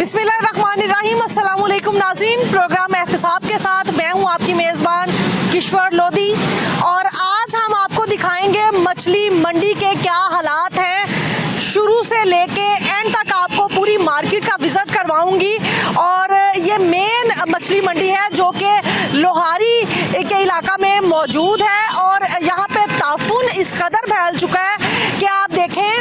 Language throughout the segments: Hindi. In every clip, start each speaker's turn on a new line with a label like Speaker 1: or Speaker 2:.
Speaker 1: बिस्मिल्लाहिर्रहमानिर्रहीम, अस्सलाम वालेकुम नाज़रीन। प्रोग्राम एहतिसाब के साथ मैं हूं आपकी मेज़बान किश्वर लोधी और आज हम आपको दिखाएंगे मछली मंडी के क्या हालात हैं। शुरू से लेके एंड तक आपको पूरी मार्केट का विज़िट करवाऊंगी और ये मेन मछली मंडी है जो कि लोहारी के इलाका में मौजूद है और यहाँ पे ताफुन इस कदर फैल चुका है कि आप देखें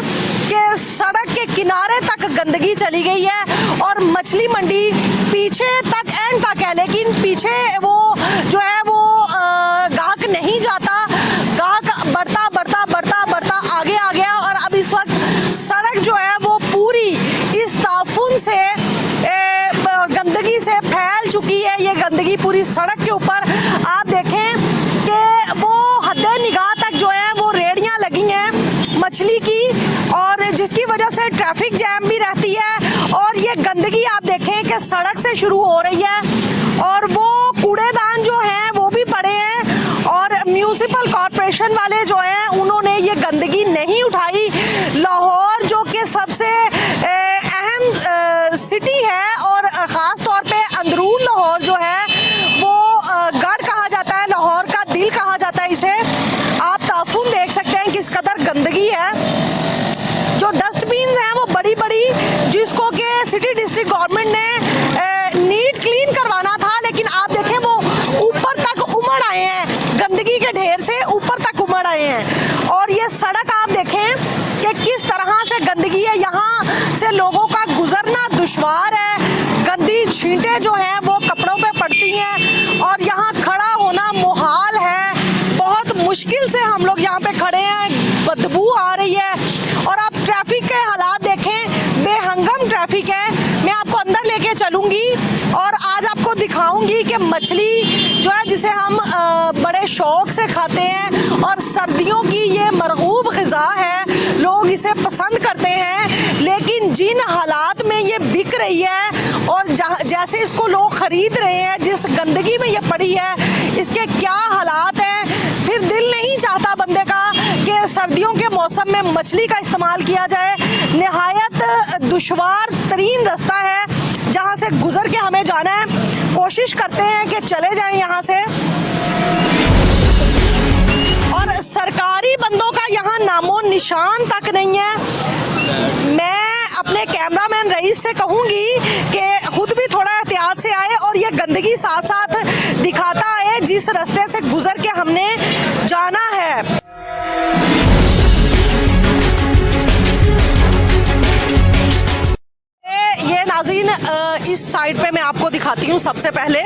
Speaker 1: कि सड़क के किनारे तक गंदगी चली गई है और मछली मंडी पीछे तक एंड तक है, लेकिन पीछे वो जो है वो गाहक नहीं जाता। गाहक बढ़ता बढ़ता बढ़ता बढ़ता आगे आ गया और अब इस वक्त सड़क जो है वो पूरी इस ताफुन से गंदगी से फैल चुकी है। ये गंदगी पूरी सड़क के ऊपर आप देखें कि वो हद्दे निगाह तक जो है वो रेहड़ियाँ लगी हैं मछली की और जिसकी वजह से ट्रैफिक जैम भी रहती है और ये गंदगी आप देखें कि सड़क से शुरू हो रही है और वो कूड़ेदान जो हैं वो भी पड़े हैं और म्यूनिसिपल कॉरपोरेशन वाले जो हैं उन्होंने ये गंदगी नहीं उठाई। लाहौर जो कि सबसे अहम सिटी है और ख़ास तौर पे अंदरून लाहौर जो है वो गढ़ कहा जाता है, लाहौर का दिल कहा जाता है इसे। आप ताफुन देख सकते हैं किस कदर गंदगी है। जो डस्टबिन हैं वो बड़ी बड़ी, जिसको कि सिटी डिस्ट्रिक्ट गवर्नमेंट ने नीट क्लीन करवाना था, लेकिन आप देखें वो ऊपर तक उमड़ आए हैं, गंदगी के ढेर से ऊपर तक उमड़ आए हैं। और ये सड़क आप देखें कि किस तरह से गंदगी है, यहाँ से लोगों का गुजरना दुश्वार है। गंदी छींटे जो हैं वो कपड़ों पे पड़ती हैं और यहाँ खड़ा होना मुहाल है। बहुत मुश्किल से हम लोग यहाँ पे खड़े हैं, बदबू आ रही है। और आप ट्रैफिक के हालात देखें, बेहंगम ट्रैफिक है। मैं आपको अंदर लेके चलूँगी और आज आपको दिखाऊंगी कि मछली जो है जिसे हम बड़े शौक से खाते हैं और सर्दियों की ये मरगूब ग़िज़ा है, लोग इसे पसंद करते हैं, लेकिन जिन हालात में ये बिक रही है और जैसे इसको लोग ख़रीद रहे हैं, जिस गंदगी में ये पड़ी है, इसके क्या हालात हैं, फिर दिल नहीं चाहता बंदे का कि सर्दियों के मौसम में मछली का इस्तेमाल किया जाए। निहायत दुश्वार तरीन रास्ता है जहाँ से गुज़र के हमें जाना है। कोशिश करते हैं कि चले जाएं यहाँ से और सरकारी बंदों का यहाँ नामो निशान तक नहीं है। मैं अपने कैमरामैन रईस से कहूँगी कि खुद भी थोड़ा एहतियात से आए और ये गंदगी साथ साथ दिखाता है जिस रास्ते से गुज़र के हमने जाना है। ये नाज़रीन इस साइड पे मैं आपको दिखाती हूँ। सबसे पहले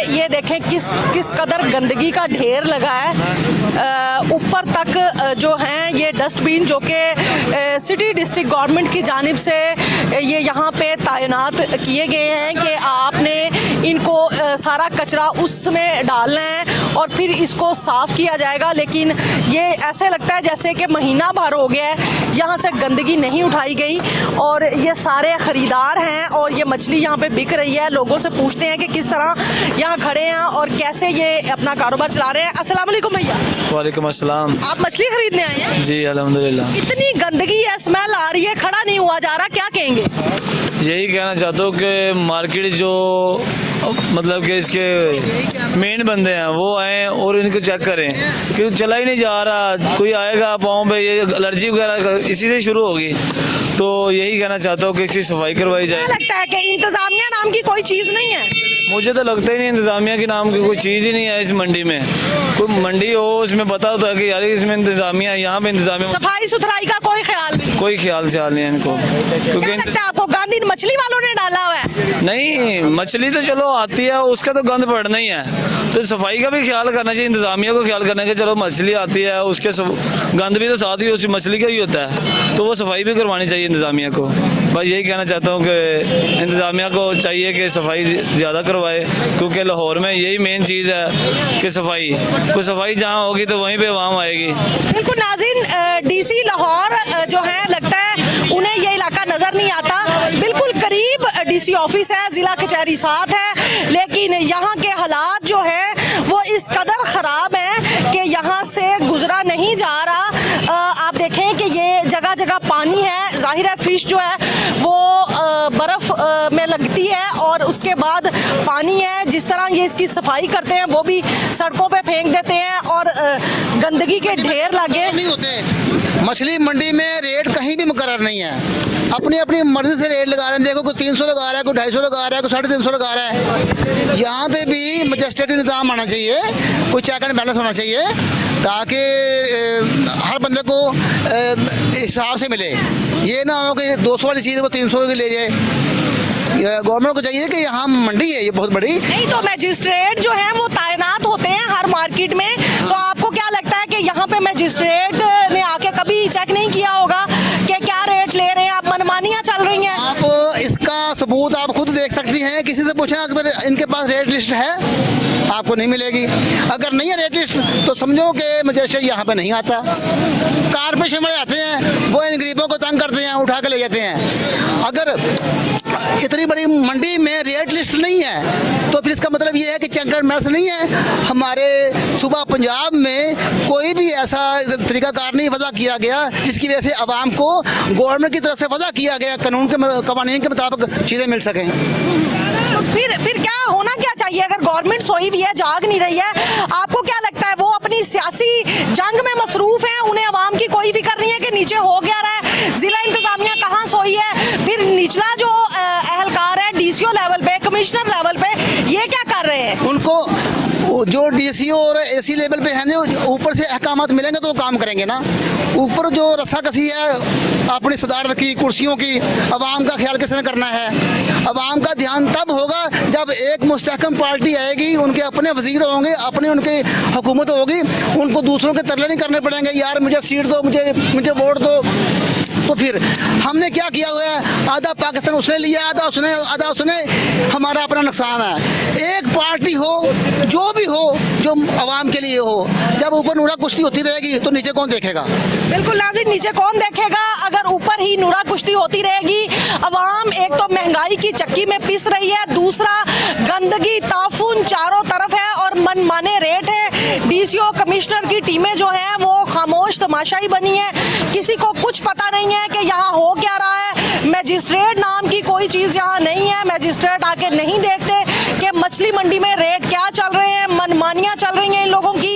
Speaker 1: ये देखें किस कदर गंदगी का ढेर लगा है। ऊपर तक जो हैं ये डस्टबिन जो कि सिटी डिस्ट्रिक्ट गवर्नमेंट की जानिब से ये यहाँ पे तैनात किए गए हैं कि आपने इनको सारा कचरा उसमें डालना है और फिर इसको साफ़ किया जाएगा। लेकिन ये ऐसे लगता है जैसे कि महीना भर हो गया है यहाँ से गंदगी नहीं उठाई गई और ये सारे ख़रीदार हैं और ये मछली यहाँ पे बिक रही है। लोगों से पूछते हैं कि किस तरह यहाँ खड़े हैं और कैसे ये अपना कारोबार चला रहे हैं। अस्सलाम वालेकुम भैया।
Speaker 2: वालेकुम अस्सलाम।
Speaker 1: आप मछली खरीदने आए हैं?
Speaker 2: जी अल्हम्दुलिल्लाह।
Speaker 1: इतनी गंदगी है, स्मेल आ रही है, खड़ा नहीं हुआ जा रहा, क्या कहेंगे?
Speaker 2: यही कहना चाहता हूँ कि मार्केट जो मतलब कि इसके मेन बंदे हैं वो आए और इनको चेक करें कि चला ही नहीं जा रहा। कोई आएगा पाँव पे ये एलर्जी वगैरह इसी से शुरू होगी, तो यही कहना चाहता हूँ कि इसकी सफाई करवाई जाए।
Speaker 1: क्या लगता है कि इंतजामिया नाम की कोई चीज़ नहीं है?
Speaker 2: मुझे तो लगता ही नहीं इंतजामिया के नाम की कोई चीज़ ही नहीं है इस मंडी में। कोई मंडी हो उसमें पता होता है कि यार इसमें इंतजामिया है, यहाँ पे इंतजामिया,
Speaker 1: सफाई सुथराई का कोई ख्याल नहीं,
Speaker 2: कोई ख्याल ख्याल नहीं है इनको।
Speaker 1: क्या लगता है आपको गांधी मछली वालों ने डाला हुआ है?
Speaker 2: नहीं, मछली तो चलो आती है, उसका तो गंद पड़ना ही है, तो सफाई का भी ख्याल करना चाहिए, इंतजामिया को ख्याल करना है कि चलो मछली आती है उसके गंद भी तो साथ ही उसी मछली का ही होता है, तो वो सफाई भी करवानी चाहिए इंतजामिया को। बस यही कहना चाहता हूँ कि इंतजामिया को चाहिए कि सफाई ज़्यादा करवाए, क्योंकि लाहौर में यही मेन चीज़ है कि सफाई, कोई सफाई जहाँ होगी तो वहीं पे आवाम आएगी।
Speaker 1: बिल्कुल नाज़रीन, डीसी लाहौर जो है लगता है उन्हें ये इलाका नज़र नहीं आता। बिल्कुल करीब डीसी ऑफिस है, ज़िला कचहरी साथ है, लेकिन यहाँ के हालात जो है वो इस कदर ख़राब हैं कि यहाँ से गुजरा नहीं जा रहा। आप देखें कि ये जगह जगह पानी है, जाहिर है फिश जो है वो बर्फ में लगती है और उसके बाद पानी है। जिस तरह ये इसकी सफाई करते हैं वो भी सड़कों पे फेंक देते हैं और गंदगी के ढेर लगे।
Speaker 3: नहीं होते। मछली मंडी में रेट कहीं भी मुकर्रर नहीं है, अपनी अपनी मर्जी से रेट लगा रहे हैं। देखो कोई 300 लगा रहा है, कोई 250 लगा रहा है, कोई 350 लगा रहा है। यहाँ पे भी मजिस्ट्रेटी निज़ाम आना चाहिए, कोई चेक एंड बैलेंस होना चाहिए ताकि हर बंदे को हिसाब से मिले। ये ना हो कि 200 वाली चीज़ वो 300 की ले जाए। गवर्नमेंट को चाहिए कि यहाँ मंडी है ये बहुत बड़ी।
Speaker 1: नहीं तो मैजिस्ट्रेट जो है वो तैनात होते हैं हर मार्केट में, तो आपको क्या लगता है कि यहाँ पे मैजिस्ट्रेट ने आके कभी चेक नहीं किया होगा कि क्या रेट ले रहे हैं, आप मनमानियाँ चल रही हैं?
Speaker 3: आप इसका सबूत आप खुद देख सकती हैं, किसी से पूछें अगर इनके पास रेट लिस्ट है, आपको नहीं मिलेगी। अगर नहीं है रेट लिस्ट तो समझो कि मजिस्ट्रेट यहाँ पे नहीं आता। कारपोरेशन वाले आते हैं, वो इन गरीबों को तंग करते हैं, उठा के ले जाते हैं। अगर इतनी बड़ी मंडी में रेट लिस्ट नहीं है तो फिर इसका मतलब ये है कि चेक एंड बैलेंस नहीं है। हमारे सूबा पंजाब में कोई भी ऐसा तरीकाकार नहीं वजह किया गया जिसकी वजह से आवाम को गवर्नमेंट की तरफ से वजह किया गया कानून के कवानीन के मुताबिक चीज़ें मिल सकें।
Speaker 1: तो फिर क्या होना क्या चाहिए? अगर गवर्नमेंट सोई हुई है, जाग नहीं रही है, आपको क्या लगता है वो अपनी सियासी जंग में मसरूफ है, उन्हें आवाम की कोई फिक्र नहीं है कि नीचे हो क्या रहा है, जिला इंतजामिया कहाँ सोई है, फिर निचला जो एहलकार है डीसीओ लेवल पे, कमिश्नर लेवल पे, ये क्या कर रहे हैं?
Speaker 3: उनको जो डीसीओ और एसी लेवल पे हैं ना, ऊपर से अहकामात मिलेंगे तो वो काम करेंगे ना। ऊपर जो रस्साकसी है अपनी सदारत की, कुर्सियों की, अवाम का ख्याल किसने करना है? अवाम का ध्यान तब होगा जब एक मुस्तहकम पार्टी आएगी, उनके अपने वजीर होंगे, अपनी उनकी हुकूमत होगी, उनको दूसरों के तरले नहीं करने पड़ेंगे, यार मुझे सीट दो, मुझे वोट दो। तो फिर हमने क्या किया हुआ है, आधा पाकिस्तान उसने लिया, आधा उसने, हमारा अपना नुकसान है। एक पार्टी हो, जो भी हो, जो आवाम के लिए हो, जब ऊपर नूरा कुश्ती होती रहेगी तो नीचे कौन देखेगा?
Speaker 1: बिल्कुल नाज़रीन, नीचे कौन देखेगा अगर ऊपर ही नूरा कुश्ती होती रहेगी। अवाम एक तो महंगाई की चक्की में पिस रही है, दूसरा गंदगी ताफून चारों तरफ है और मनमाने रेट है। डीसीओ कमिश्नर की टीमें जो है वो खामोश तमाशाई बनी है, किसी को कुछ पता नहीं है कि यहाँ हो क्या रहा है। मैजिस्ट्रेट नाम की कोई चीज़ यहाँ नहीं है, मैजिस्ट्रेट आके नहीं देखते कि मछली मंडी में रेट क्या चल रहे हैं, मनमानियाँ चल रही हैं इन लोगों की।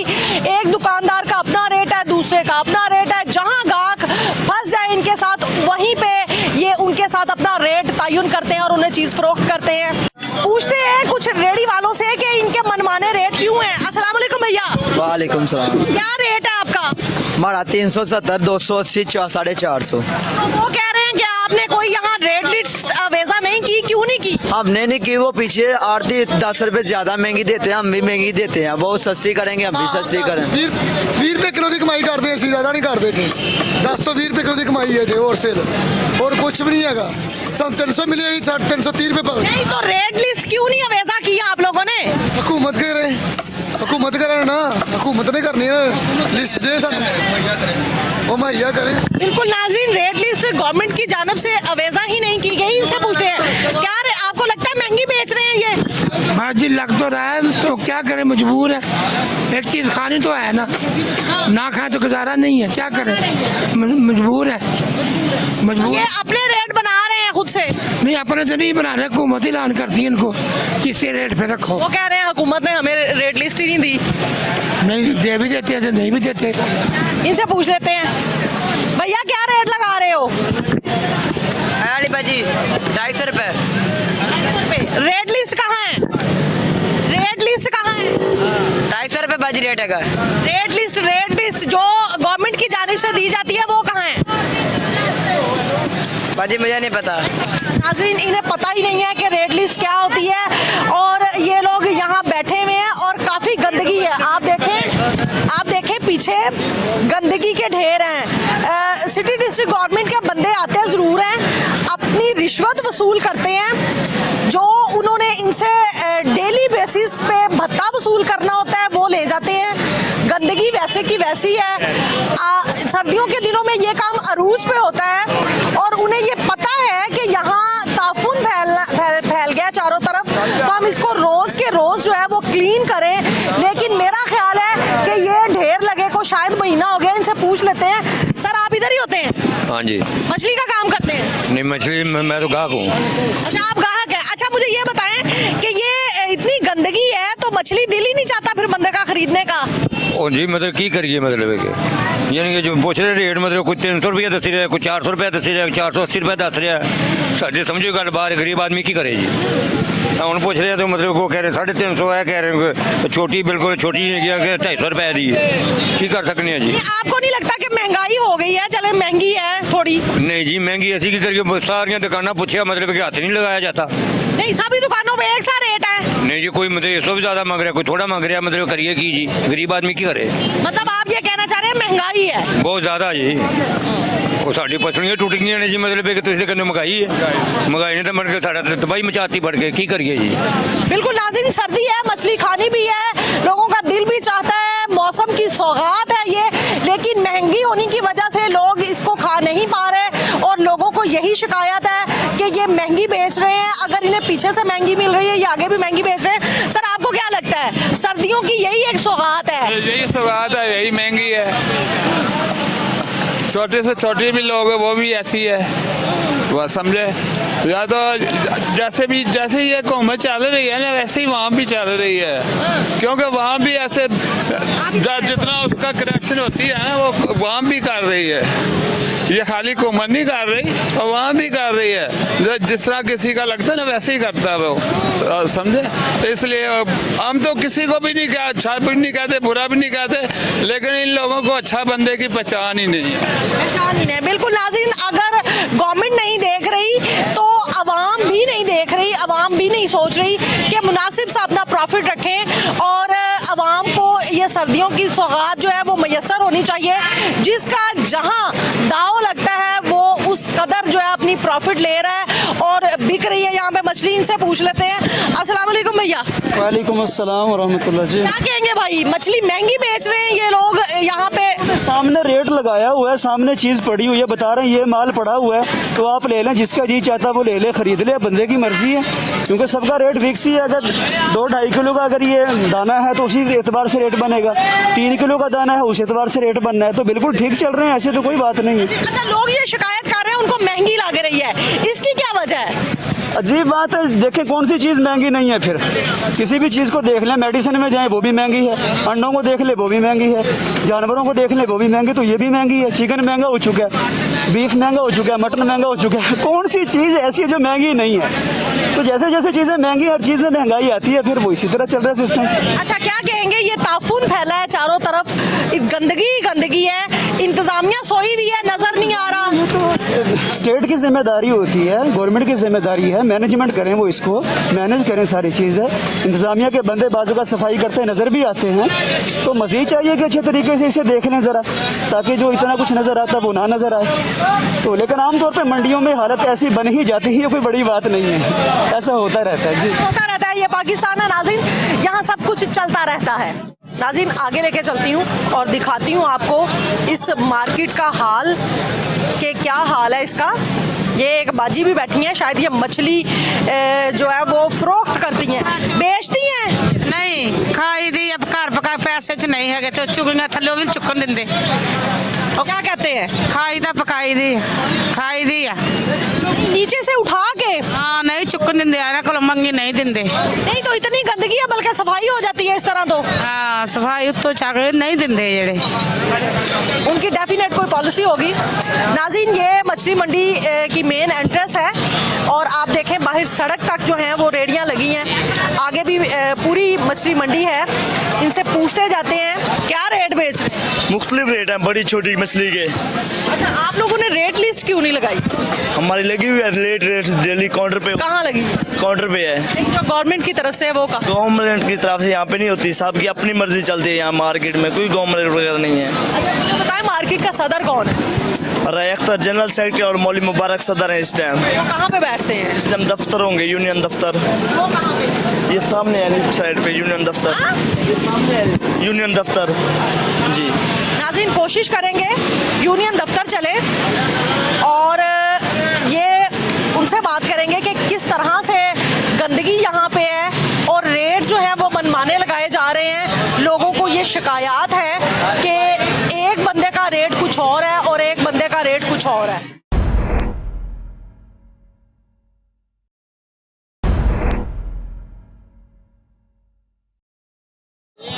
Speaker 1: एक दुकानदार का अपना रेट है, दूसरे का अपना रेट है, जहाँ गाहक फंस जाए इनके साथ वहीं पे ये उनके साथ अपना रेट तयन करते हैं और उन्हें चीज़ फरोख्त करते हैं। पूछते हैं कुछ रेडी वालों से कि इनके मनमाने रेट क्यों हैं। अस्सलाम वालेकुम भैया।
Speaker 4: वालेकुम सलाम।
Speaker 1: क्या रेट है आपका?
Speaker 4: हमारा 370, 280, 450।
Speaker 1: वो कह रहे हैं कि आपने कोई यहाँ रेट लिस्ट वैसा नहीं की, क्यों नहीं की?
Speaker 4: हमने नहीं की, वो पीछे आरती 10 रुपए ज्यादा महंगी देते हैं, हम भी महंगी देते हैं। वो सस्ती करेंगे, हम भी सस्ती करें।
Speaker 5: 20 रुपए किलो की कमाई करते हैं, ज्यादा नहीं करते थे। 10-20 रुपए किलो की कमाई है होल सेल, और कुछ भी नहीं है। सन 300 मिलेगी, 330 रुपए।
Speaker 1: नहीं तो रेट लिस्ट क्यों नहीं वैसा किया आप लोगों ने?
Speaker 5: हुकूमत करे, हुकूमत करे ना, हुकूमत ने करनी है, लिस्ट दे वो मुहैया करें।
Speaker 1: बिल्कुल नाज़रीन, रेट लिस्ट गवर्नमेंट की जानिब से अवेजा ही नहीं की गई। इनसे पूछते हैं क्या आपको लगता है महंगी बेच रहे हैं ये?
Speaker 6: हाँ जी, लग तो रहा है, तो क्या करें, मजबूर है। एक चीज खानी तो है ना खाए तो गुजारा नहीं है, क्या करें, मजबूर है, मजबूर।
Speaker 1: ये अपने रेट बना रहे हैं खुद से?
Speaker 6: नहीं, अपने तो नहीं बना रहे, हुकूमत ही ऐलान करती है इनको किसी रेट पे रखो।
Speaker 1: वो कह रहे हैं हुकूमत ने हमें रेट लिस्ट ही नहीं दी।
Speaker 6: नहीं दे भी देते हैं तो नहीं भी देते।
Speaker 1: इनसे पूछ लेते हैं, भैया क्या रेट लगा रहे हो?
Speaker 7: अड़ी भाजी 250 रुपए।
Speaker 1: रेट लिस्ट कहाँ है? रेट लिस्ट कहाँ है?
Speaker 7: 250 रुपए भाजी रेट है।
Speaker 1: रेट लिस्ट जो गवर्नमेंट की जानिब से दी जाती है वो कहाँ है?
Speaker 7: भाजी मुझे नहीं पता।
Speaker 1: नाज़रीन, इन्हें पता ही नहीं है कि रेट लिस्ट क्या होती है और ये लोग यहाँ बैठे हुए हैं और काफ़ी गंदगी है। आप देखें पीछे गंदगी के ढेर हैं। सिटी डिस्ट्रिक्ट गवर्नमेंट के बंदे आते ज़रूर हैं, अपनी रिश्वत वसूल करते हैं, जो उन्होंने इनसे डेली बेसिस पे भत्ता वसूल करना होता है वो ले जाते हैं। गंदगी वैसे की वैसी है। सर्दियों के दिनों में ये काम अरूज पे होता है और उन्हें ये पता है कि यहाँ ताफून फैल गया चारों तरफ, तो हम इसको रोज के रोज जो है वो क्लीन करें। लेकिन मेरा ख्याल है कि ये ढेर लगे को शायद महीना हो गया। इनसे पूछ लेते हैं, सर आप इधर ही होते हैं?
Speaker 8: हाँ जी।
Speaker 1: मछली का काम करते हैं?
Speaker 8: नहीं मछली मैं तो गाहक हूँ।
Speaker 1: अच्छा आप ग्राहक हैं। अच्छा मुझे ये बताएं कि ये इतनी गंदगी है तो मछली दिल ही नहीं चाहता फिर बंदे का खरीदने का?
Speaker 8: और जी मतलब की करिए मतलब कि यानी कि जो पूछ रहे रेट मतलब कोई 300 रुपया दस रहा है, कोई 400 रुपया दस रहा है, 480 रुपया दस रहा है। साढ़े समझो गल बाहर गरीब आदमी की करे जी। हम पूछ रहे हैं तो मतलब वो कह रहे 350 है, कह रहे हैं छोटी बिल्कुल छोटी है 250 रुपया दी है, की कर सकते हैं जी।
Speaker 1: आपको नहीं लगता कि महंगाई हो गई है? चले महंगी है थोड़ी।
Speaker 8: नहीं जी महंगी ऐसी की करिए, सारिया दुकाना पूछा मतलब कि हाथ नहीं लगाया जाता।
Speaker 1: नहीं सभी दुकानों में एक सा रेट है।
Speaker 8: नहीं जी कोई मतलब 100 भी ज्यादा मांग रहा है, कोई थोड़ा मांग रहा है, मतलब करिए की जी, गरीब आदमी की करे।
Speaker 1: मतलब आप ये कहना चाह रहे हैं महंगाई है?
Speaker 8: बहुत ज्यादा जी। ਉਹ ਸਾਡੀ ਪਸਲੀਆਂ ਟੁੱਟ ਗਈਆਂ ਨੇ ਜੀ मतलब कि ਤੁਸੀਂ ਕਹਿੰਦੇ ਮਹਿੰਗਾਈ ਹੈ, ਮਹਿੰਗਾਈ ਨੇ ਤਾਂ ਮੜ ਕੇ ਸਾਡਾ ਤਬਾਹੀ ਮਚਾਤੀ बढ़ के की करिए जी।
Speaker 1: बिल्कुल नाज़रीन, सर्दी है, मछली खानी भी है, लोगों का दिल भी चाहता है, मौसम की सौगात है ये, लेकिन महंगी होने की वजह से लोग इसको खा नहीं पा रहे और लोगों को यही शिकायत है कि ये महंगी बेच रहे हैं। अगर इन्हें पीछे से महंगी मिल रही है ये आगे भी महंगी बेच रहे हैं। सर आपको क्या लगता है सर्दियों की यही एक सौगात है?
Speaker 9: यही सौगात है, यही महंगी है। छोटे से छोटे भी लोग हैं वो भी ऐसी है, बस समझे। या तो जैसे ये हुकूमत चल रही है ना वैसे ही वहाँ भी चल रही है, क्योंकि वहाँ भी ऐसे जितना उसका करप्शन होती है ना वो वहाँ भी कर रही है। ये खाली हुकूमत नहीं कर रही और वहाँ भी कर रही है, जिस तरह किसी का लगता है ना वैसे ही करता है वो, समझे। इसलिए हम तो किसी को भी नहीं कहते, अच्छा भी नहीं कहते, बुरा भी नहीं कहते, लेकिन इन लोगों को अच्छा बंदे की पहचान ही नहीं है।
Speaker 1: पहचान ही नहीं। बिल्कुल नाज़रीन, अगर गवर्नमेंट नहीं देख रही तो अवाम भी नहीं देख रही, अवाम भी नहीं सोच रही कि मुनासिब सा अपना प्रॉफिट रखें और अवाम को ये सर्दियों की सौगात जो है वो मैसर होनी चाहिए। जिसका जहाँ दाव लगता है वो उस कदर जो है अपनी प्रॉफिट ले रहा है और बिक रही है यहाँ पे मछली। इनसे पूछ लेते हैं। अस्सलाम वालेकुम भैया।
Speaker 10: वालेकुम अस्सलाम वरहमतुल्लाह जी।
Speaker 1: क्या कहेंगे भाई, मछली महंगी बेच रहे हैं ये लोग यहाँ पे?
Speaker 10: सामने रेट लगाया हुआ है, सामने चीज़ पड़ी हुई है, बता रहे हैं ये माल पड़ा हुआ है तो आप ले लें, जिसका जी चाहता वो ले ले, खरीद ले, बंदे की मर्जी है, क्योंकि सबका रेट फिक्स ही है। अगर 2-2.5 किलो का अगर ये दाना है तो उसी एतबार से रेट बनेगा, 3 किलो का दाना है उस एतबार से रेट बनना है, तो बिल्कुल ठीक चल रहे हैं, ऐसे तो कोई बात नहीं है।
Speaker 1: अच्छा लोग ये शिकायत कर रहे हैं उनको महंगी लग रही है, इसकी क्या वजह है?
Speaker 10: अजीब बात है, देखें कौन सी चीज़ महंगी नहीं है। फिर किसी भी चीज़ को देख लें, मेडिसिन में जाएं वो भी महंगी है, अंडों को देख ले वो भी महंगी है, जानवरों को देख ले वो भी महंगी, तो ये भी महंगी है। चिकन महंगा हो चुका है, बीफ महंगा हो चुका है, मटन महंगा हो चुका है, कौन सी चीज़ ऐसी है जो महंगी नहीं है? तो जैसे जैसे चीज़ें महंगी, हर चीज़ में महंगाई आती है, फिर वो इसी तरह चल रहा है सिस्टम।
Speaker 1: अच्छा क्या कहेंगे, ये ताफून फैला है चारों तरफ, गंदगी ही गंदगी है, इंतजामिया सोई हुई है, नजर नहीं आ रहा।
Speaker 10: ये तो स्टेट की जिम्मेदारी होती है, गवर्नमेंट की जिम्मेदारी है, मैनेजमेंट करें, वो इसको मैनेज करें सारी चीज़ें। इंतजामिया के बंदे बाजू का सफाई करते नज़र भी आते हैं, तो मज़ीद चाहिए कि अच्छे तरीके से इसे देख लें ज़रा, ताकि जो इतना कुछ नज़र आता है वो ना नज़र आए। तो लेकिन आमतौर पर मंडियों में हालत ऐसी बन ही जाती है, कोई बड़ी बात नहीं है, ऐसा होता रहता है जी,
Speaker 1: होता रहता है। ये पाकिस्तान है नाज़रीन, यहाँ सब कुछ चलता रहता है। नाज़रीन आगे लेके चलती हूँ और दिखाती हूँ आपको इस मार्केट का हाल, कि क्या हाल है इसका। ये एक बाजी भी बैठी हैं, शायद ये मछली जो है वो फरोख्त करती हैं, बेचती हैं।
Speaker 11: नहीं खाई दी, अब घर पका पैसे च नहीं है तो चुगना थलो भी चुकन देंगे।
Speaker 1: क्या कहते हैं?
Speaker 11: खाई दा पकाई दी, खाई दी है
Speaker 1: नीचे से उठा के।
Speaker 11: हाँ नहीं चुकन देंगे, आना को मंगी नहीं देंगे।
Speaker 1: नहीं तो इतनी गंदगी है, बल्कि सफाई हो जाती है इस तरह तो।
Speaker 11: हाँ सफाई उत्तो चाकरे नहीं देंगे जेड़े,
Speaker 1: उनकी डेफिनेट कोई पॉलिसी होगी। नाज़रीन ये मछली मंडी की मेन एंट्रेंस है और आप देखें बाहर सड़क तक जो है वो रेडियां लगी हैं, आगे भी पूरी मछली मंडी है। इनसे पूछते जाते हैं क्या रेट बेच रहे हैं?
Speaker 2: मुख्तलिफ रेट हैं बड़ी छोटी मछली के।
Speaker 1: अच्छा आप लोगों ने रेट लिस्ट क्यों नहीं लगाई?
Speaker 2: हमारी लगी हुई है रेट डेली काउंटर पे।
Speaker 1: कहाँ लगी?
Speaker 2: काउंटर पे है।
Speaker 1: नहीं, जो गवर्नमेंट की तरफ से है वो कहाँ?
Speaker 2: गवर्नमेंट की तरफ से यहाँ पे नहीं होती, साहब की अपनी मर्जी चलती है यहाँ मार्केट में, कोई गवर्नमेंट वगैरह नहीं है।
Speaker 1: अच्छा मुझे बताएं मार्केट का सदर कौन है?
Speaker 2: अख्तर जनरल सेक्रेटरी और मौली मुबारक सदर हैं इस टाइम।
Speaker 1: वो कहाँ पे बैठते हैं?
Speaker 2: इस टाइम दफ्तर होंगे, यूनियन दफ्तर।
Speaker 1: वो कहाँ पे?
Speaker 2: ये सामने है लेफ्ट साइड पे यूनियन दफ्तर। ये सामने है यूनियन दफ्तर जी।
Speaker 1: नाज़रीन कोशिश करेंगे यूनियन दफ्तर चले और ये उनसे बात करेंगे कि किस तरह से गंदगी यहाँ पे है और रेट जो है वो मनमाने लगाए जा रहे हैं। लोगों को ये शिकायत है कि एक बंदे का रेट कुछ और है और एक बंदे का रेट कुछ कुछ और है।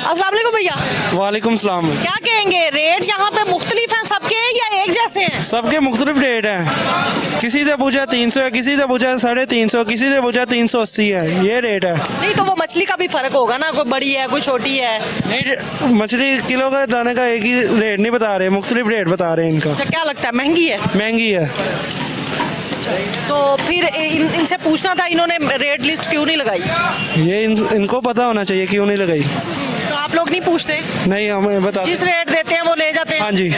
Speaker 1: अस्सलाम वालेकुम भैया,
Speaker 10: वालेकुम सलाम।
Speaker 1: क्या कहेंगे, रेट यहाँ पे मुख्तलिफ हैं सबके या एक जैसे हैं?
Speaker 10: सबके मुख्तलिफ रेट हैं, किसी से पूछा 300 है, किसी से पूछा 350, किसी से पूछा 380 है, ये रेट है।
Speaker 1: नहीं तो वो मछली का भी फर्क होगा ना, कोई बड़ी है कोई छोटी है।
Speaker 10: नहीं, मछली किलो का दाने का एक ही रेट नहीं बता रहे, मुख्तलिफ रेट बता रहे हैं इनका।
Speaker 1: अच्छा, क्या लगता है महंगी है?
Speaker 10: महंगी है।
Speaker 1: तो फिर इनसे पूछना था, इन्होंने रेट लिस्ट क्यों नहीं लगाई?
Speaker 10: ये इनको पता होना चाहिए क्यों नहीं लगाई।
Speaker 1: तो आप लोग नहीं पूछते?
Speaker 10: नहीं, हमें बता,
Speaker 1: जिस रेट देते हैं वो ले जाते हैं।
Speaker 10: हाँ जी।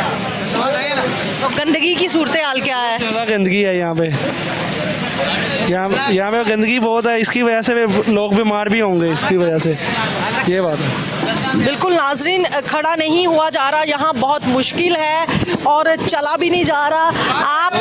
Speaker 1: तो गंदगी की सूरत हाल क्या है?
Speaker 10: ज़्यादा गंदगी है यहाँ पे, यहाँ पे गंदगी बहुत है, इसकी वजह से लोग बीमार भी होंगे, इसकी वजह से, ये बात है।
Speaker 1: बिल्कुल नाजरीन, खड़ा नहीं हुआ जा रहा, यहाँ बहुत मुश्किल है और चला भी नहीं जा रहा। आप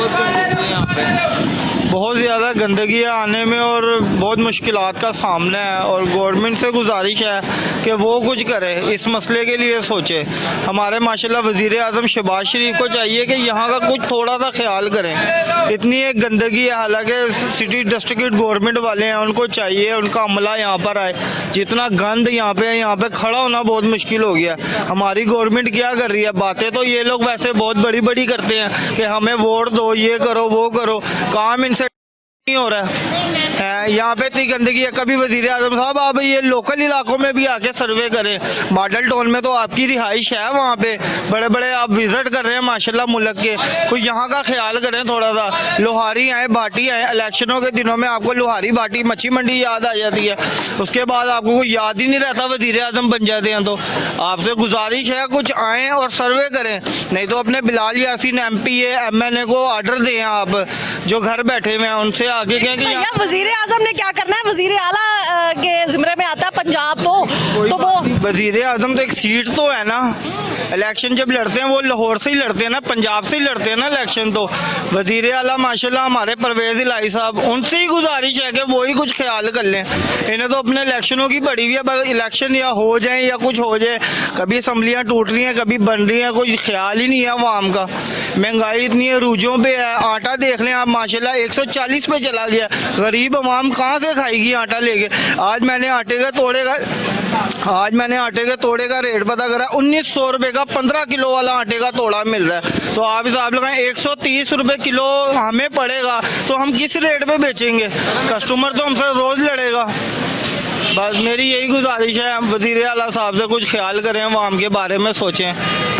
Speaker 12: बहुत ज़्यादा गंदगी है आने में और बहुत मुश्किलात का सामना है, और गवर्नमेंट से गुजारिश है कि वो कुछ करे, इस मसले के लिए सोचे। हमारे माशाल्लाह वज़ीर आज़म शहबाज शरीफ को चाहिए कि यहाँ का कुछ थोड़ा सा ख्याल करें। इतनी एक गंदगी है, हालांकि सिटी डिस्ट्रिक्ट गवर्नमेंट वाले हैं, उनको चाहिए उनका अमला यहाँ पर आए। जितना गंद यहाँ पे है, यहाँ पे खड़ा होना बहुत मुश्किल हो गया। हमारी गवर्नमेंट क्या कर रही है? बातें तो ये लोग वैसे बहुत बड़ी बड़ी करते हैं कि हमें वोट दो, ये करो वो करो, काम इनसे नहीं हो रहा है। यहाँ पे इतनी गंदगी है। कभी वजीर आजम साहब आप ये लोकल इलाकों में भी आके सर्वे करें। मॉडल टाउन में तो आपकी रिहाइश है, वहाँ पे बड़े बड़े आप विजिट कर रहे हैं माशाल्लाह मुल्क के, कोई यहाँ का ख्याल करें थोड़ा सा। लोहारी आए, भाटी आए, इलेक्शनों के दिनों में आपको लोहारी भाटी मच्छी मंडी याद आ जाती है, उसके बाद आपको कोई याद ही नहीं रहता वजीर आजम बन जाते हैं। तो आपसे गुजारिश है कुछ आएँ और सर्वे करें, नहीं तो अपने बिलाल यासीन MP MLA को ऑर्डर दें आप, जो घर बैठे हुए हैं उनसे आगे कहें कि
Speaker 1: भैया वजीर आजम ने क्या करना है? वजीर आला के जिम्मे में आता है पंजाब, तो वो
Speaker 12: वजीर आजम तो एक सीट तो है ना। इलेक्शन जब लड़ते हैं वो लाहौर से ही लड़ते हैं ना, पंजाब से ही लड़ते हैं ना इलेक्शन। तो वजीर आला माशाल्लाह हमारे परवेज इलाही साहब, उनसे ही गुजारिश है कि वो ही कुछ ख्याल कर लें। इन्हें तो अपने इलेक्शनों की बड़ी हुई है, बस इलेक्शन या हो जाए या कुछ हो जाए। कभी असम्बलियाँ टूट रही हैं, कभी बन रही हैं, कोई ख्याल ही नहीं है अवाम का। महंगाई इतनी अरूजों पे है, आटा देख लें आप माशाल्लाह 140 पे चला गया। गरीब अवाम कहाँ से खाएगी आटा लेके? आज मैंने आटे के तोड़े का रेट पता करा, 1900 रुपये का 15 किलो वाला आटे का तोड़ा मिल रहा है। तो आप हिसाब लगाएं 130 रुपये किलो हमें पड़ेगा, तो हम किस रेट पे बेचेंगे? कस्टमर तो हमसे रोज लड़ेगा। बस मेरी यही गुजारिश है, वजीर आला साहब से कुछ ख्याल करें, अवाम के बारे में सोचें।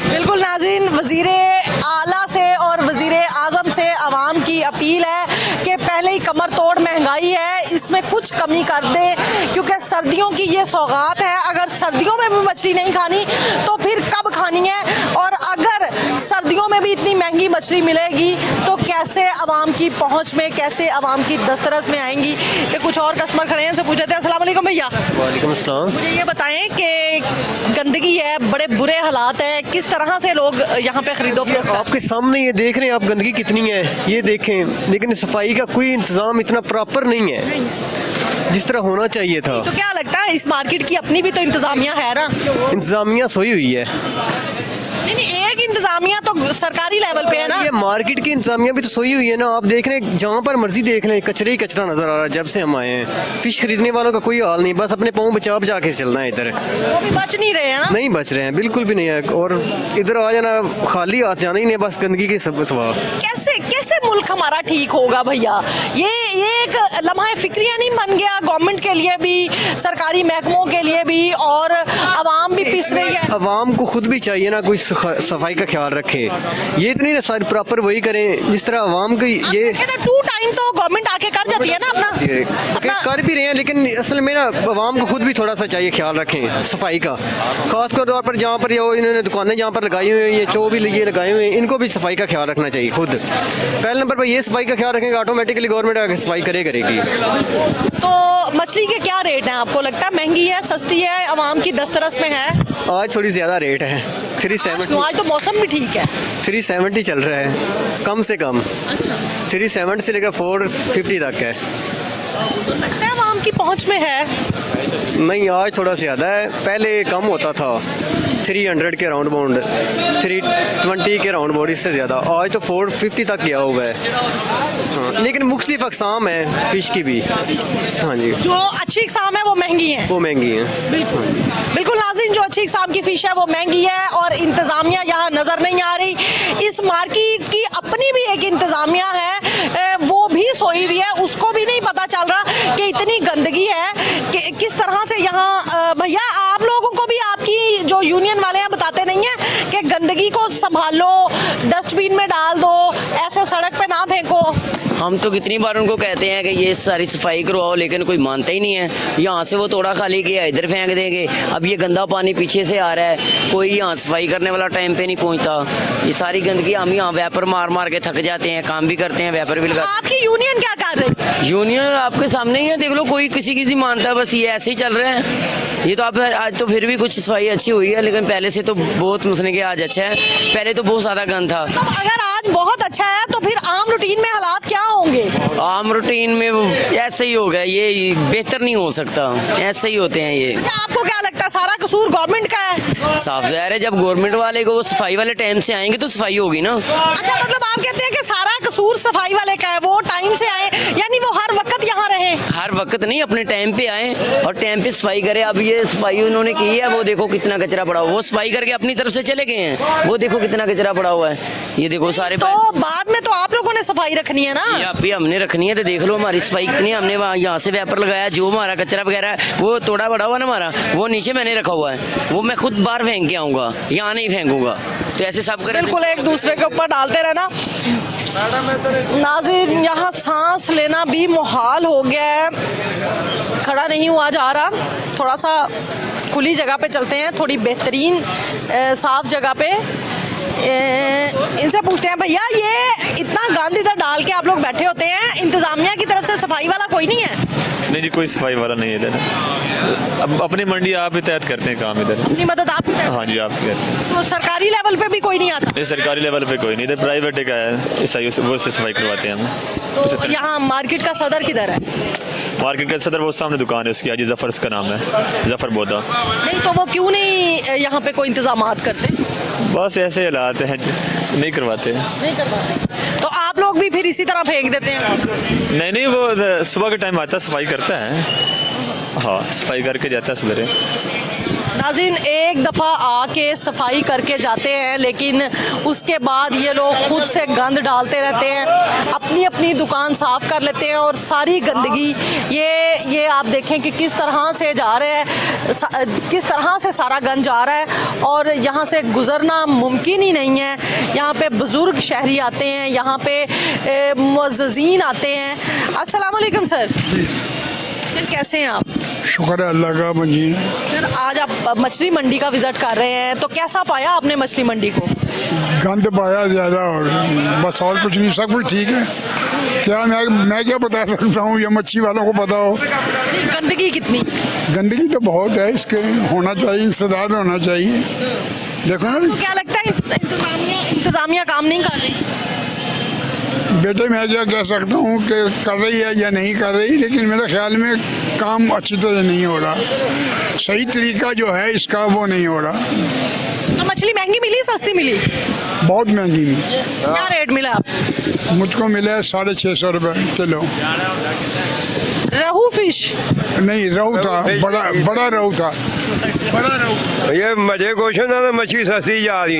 Speaker 1: बिल्कुल नाज़रीन, वजीर आला से और वजीर आज़म से आवाम की अपील है कि पहले ही कमर तोड़ महंगाई है, इसमें कुछ कमी कर दे, क्योंकि सर्दियों की ये सौगात है। अगर सर्दियों में भी मछली नहीं खानी तो फिर कब खानी है? और अगर सर्दियों में भी इतनी महंगी मछली मिलेगी तो कैसे आवाम की पहुँच में, कैसे आवाम की दस्तरस में आएंगी? ये कुछ और कस्टमर खड़े हैं, उनसे पूछ लेते हैं। अस्सलाम वालेकुम भैया।
Speaker 3: वालेकुम अस्सलाम।
Speaker 1: मुझे ये बताएं कि गंदगी है, बड़े बुरे हालात है, किस तरह से लोग यहाँ पे खरीदो फरोख्त?
Speaker 3: आपके सामने ये देख रहे हैं आप, गंदगी कितनी है ये देखें, लेकिन सफाई का कोई इंतजाम इतना प्रॉपर नहीं है जिस तरह होना चाहिए था।
Speaker 1: तो क्या लगता है इस मार्केट की अपनी भी तो इंतजामिया है ना?
Speaker 3: इंतजामिया सोई हुई है।
Speaker 1: नहीं, एक इंतजामिया तो सरकारी लेवल पे है ना।
Speaker 3: ये मार्केट की इंतजामिया भी तो सोई हुई है ना। आप देख रहे हैं जहाँ पर मर्जी देख लें, कचरे ही कचरा नजर आ रहा है जब से हम आए हैं। फिश खरीदने वालों का कोई हाल नहीं, बस अपने पाँव बचा बचा के चलना है। इधर
Speaker 1: वो भी बच नहीं रहे हैं ना?
Speaker 3: नहीं बच रहे हैं, बिल्कुल भी नहीं है। और इधर आ जाना, खाली हाथ जाना ही नहीं, बस गंदगी के सब सवाल।
Speaker 1: कैसे कैसे मुल्क हमारा ठीक होगा भैया? ये एक लम्हा फिक्रिया नहीं बन गया गवर्नमेंट के लिए भी, सरकारी महकमों के लिए भी, और आवाम भी पिस रही है।
Speaker 3: आवाम को खुद भी चाहिए ना कोई सफाई का ख्याल रखे। ये इतनी ना सारी प्रॉपर वही करें जिस तरह आवाम को ये
Speaker 1: 2 टाइम तो गवर्नमेंट आके कर जाती है ना अपना
Speaker 3: कर भी रहे हैं, लेकिन असल में ना आवाम को खुद भी थोड़ा सा चाहिए ख्याल रखें सफाई का। खासकर तौर पर जहाँ पर इन्होंने दुकानें जहाँ पर लगाई हुई हैं, ये चो भी ये लगाए हुए हैं, इनको भी सफाई का ख्याल रखना चाहिए खुद। पहले नंबर पर ये सफाई का ख्याल रखेंगे, ऑटोमेटिकली गवर्नमेंट आगे सफाई करेगी।
Speaker 1: तो मछली के क्या रेट हैं आपको लगता है? महंगी है, सस्ती है, आवाम की दस्तरस में है?
Speaker 3: आज थोड़ी ज़्यादा रेट है, 370।
Speaker 1: आज तो मौसम भी ठीक है,
Speaker 3: 370 चल रहा है कम से कम।
Speaker 1: अच्छा,
Speaker 3: 370 से लेकर 450 तक है।
Speaker 1: तो लगता है आवाम की पहुंच में है।
Speaker 13: नहीं, आज थोड़ा ज़्यादा है, पहले कम होता था 300 के राउंड बाउंड, 320 के राउंड बाउंड, इससे ज़्यादा आज तो 450 तक गया हुआ है। हाँ, लेकिन मुख्तलिफ अक़साम है फ़िश की भी। हाँ जी,
Speaker 1: जो अच्छी इकसाम है वो महंगी है।
Speaker 13: वो महंगी है।
Speaker 1: बिल्कुल नाज़रीन, जो अच्छी इकसाम की फ़िश है वो महंगी है और इंतज़ामिया यहाँ नज़र नहीं आ रही। इस मार्केट की अपनी भी एक इंतज़ामिया है, वो भी सोई हुई है, उसको भी नहीं पता चल रहा कि इतनी गंदगी है कि किस तरह से यहाँ। भैया आप लोगों को भी आपकी जो यूनियन वाले हैं बताते नहीं हैं कि गंदगी को संभालो, डस्टबिन में डाल दो, ऐसे सड़क पे ना फेंको।
Speaker 7: हम तो कितनी बार उनको कहते हैं कि ये सारी सफाई करवाओ, लेकिन कोई मानता ही नहीं है। यहाँ से वो तोड़ा खाली किया इधर फेंक देंगे, अब ये गंदा पानी पीछे से आ रहा है, कोई यहाँ सफाई करने वाला टाइम पे नहीं पहुँचता। ये सारी गंदगी हम यहाँ वैपर मार मार के थक जाते हैं, काम भी करते हैं, वैपर भी लगा।
Speaker 1: आपकी यूनियन क्या कर रही है?
Speaker 7: यूनियन आपके सामने ही है, देख लो, कोई किसी की नहीं मानता, बस ये ऐसे ही चल रहे हैं। ये तो आप आज तो फिर भी कुछ सफाई अच्छी हुई है, लेकिन पहले से तो बहुत मसले के आज अच्छा है, पहले तो बहुत ज़्यादा गंद था।
Speaker 1: तो अगर आज बहुत अच्छा है तो फिर आम रूटीन में हालात क्या होंगे?
Speaker 7: आम रूटीन में वो ऐसे ही होगा, ये बेहतर नहीं हो सकता, ऐसे ही होते हैं ये।
Speaker 1: अच्छा, आपको क्या लगता है सारा कसूर गवर्नमेंट का है?
Speaker 7: साफ ज़ाहिर है, जब गवर्नमेंट वाले को वो सफाई वाले टाइम से आएंगे तो सफाई होगी ना।
Speaker 1: अच्छा, मतलब आप कहते हैं कि सारा कसूर सफाई वाले का है, वो टाइम से आए, यानी वो हर वक्त यहाँ रहे?
Speaker 7: हर वक्त नहीं, अपने टाइम पे आए और टाइम पे सफाई करे। अब ये सफाई उन्होंने की है, वो देखो कितना कचरा पड़ा हुआ, वो सफाई करके अपनी तरफ से चले गए हैं, वो देखो कितना कचरा पड़ा हुआ है, ये देखो सारे।
Speaker 1: तो बाद में तो आप लोगों ने सफाई रखनी है ना?
Speaker 7: यहाँ पे हमने रखनी है, तो देख लो हमारी सफाई कितनी है। हमने वहाँ यहाँ से वैपर लगाया, जो हमारा कचरा वगैरह है वो तोड़ा बड़ा हुआ ना हमारा, वो नीचे मैंने रखा हुआ है, वो मैं खुद बाहर फेंक के आऊँगा, यहाँ नहीं फेंकूंगा। तो ऐसे सब करें,
Speaker 1: बिल्कुल एक दूसरे के ऊपर डालते रहना। नाज़रीन, यहाँ सांस लेना भी मुहाल हो गया है, खड़ा नहीं हुआ जा रहा। थोड़ा सा खुली जगह पे चलते हैं, थोड़ी बेहतरीन साफ जगह पे। इनसे पूछते हैं, भैया ये इतना गंद इधर डाल के आप लोग बैठे होते हैं, इंतजामिया की तरफ से सफाई वाला कोई नहीं है?
Speaker 14: नहीं जी, कोई सफाई वाला नहीं है इधर। अब अपनी मंडी आप ही तैयार करते हैं काम इधर।
Speaker 1: अपनी मदद आप करते हैं?
Speaker 14: हाँ जी, आप करते हैं।
Speaker 1: तो सरकारी लेवल पे भी कोई नहीं आता?
Speaker 14: नहीं, सरकारी लेवल पे कोई नहीं, इधर प्राइवेट का है, ईसाइयों से वो से सफाई करवाते हैं हम।
Speaker 1: तो यहाँ मार्केट का सदर किधर है?
Speaker 14: मार्केट का सदर वो सामने दुकान है उसकी, हाजी जफर उसका नाम है, जफर बोदा।
Speaker 1: नहीं तो वो क्यों नहीं यहाँ पे कोई इंतजामात करते?
Speaker 14: बस ऐसे हालात हैं, नहीं करवाते।
Speaker 1: नहीं करवाते, तो आप लोग भी फिर इसी तरह फेंक देते हैं?
Speaker 14: नहीं, वो सुबह के टाइम आता है, सफाई करता है। हाँ, सफाई करके जाता है सवेरे।
Speaker 1: नाज़रीन, एक दफ़ा आके सफाई करके जाते हैं, लेकिन उसके बाद ये लोग खुद से गंद डालते रहते हैं, अपनी अपनी दुकान साफ़ कर लेते हैं और सारी गंदगी ये आप देखें कि किस तरह से जा रहे हैं, किस तरह से सारा गंद जा रहा है और यहाँ से गुज़रना मुमकिन ही नहीं है। यहाँ पे बुज़ुर्ग शहरी आते हैं, यहाँ पे मुअज़्ज़िज़ीन आते हैं। अस्सलाम वालेकुम सर। सर कैसे हैं आप?
Speaker 6: शुक्र है अल्लाह का मंजीर।
Speaker 1: सर आज आप मछली मंडी का विजिट कर रहे हैं, तो कैसा पाया आपने मछली मंडी को?
Speaker 6: गंद पाया ज़्यादा, और बस और कुछ नहीं, सब कुछ ठीक है। क्या मैं क्या बता सकता हूँ, ये मच्छी वालों को पता हो।
Speaker 1: गंदगी कितनी?
Speaker 6: गंदगी तो बहुत है, इसके होना चाहिए, इंसदाद होना चाहिए। देखो ना,
Speaker 1: तो क्या लगता है इंतजामिया काम नहीं कर रही?
Speaker 6: बेटे मैं क्या कह सकता हूँ कि कर रही है या नहीं कर रही, लेकिन मेरे ख्याल में काम अच्छी तरह नहीं हो रहा, सही तरीका जो है इसका वो नहीं हो रहा।
Speaker 1: तो मछली महंगी मिली सस्ती मिली?
Speaker 6: बहुत महंगी मिली।
Speaker 1: क्या रेट मिला आप?
Speaker 6: मुझको मिला 650 रुपये किलो।
Speaker 1: रहू फिश?
Speaker 6: नहीं, रहू था, बड़ा रहू था, बड़ा रहू।
Speaker 13: ये मजे क्वेश्चन है, मछली सस्ती जा रही।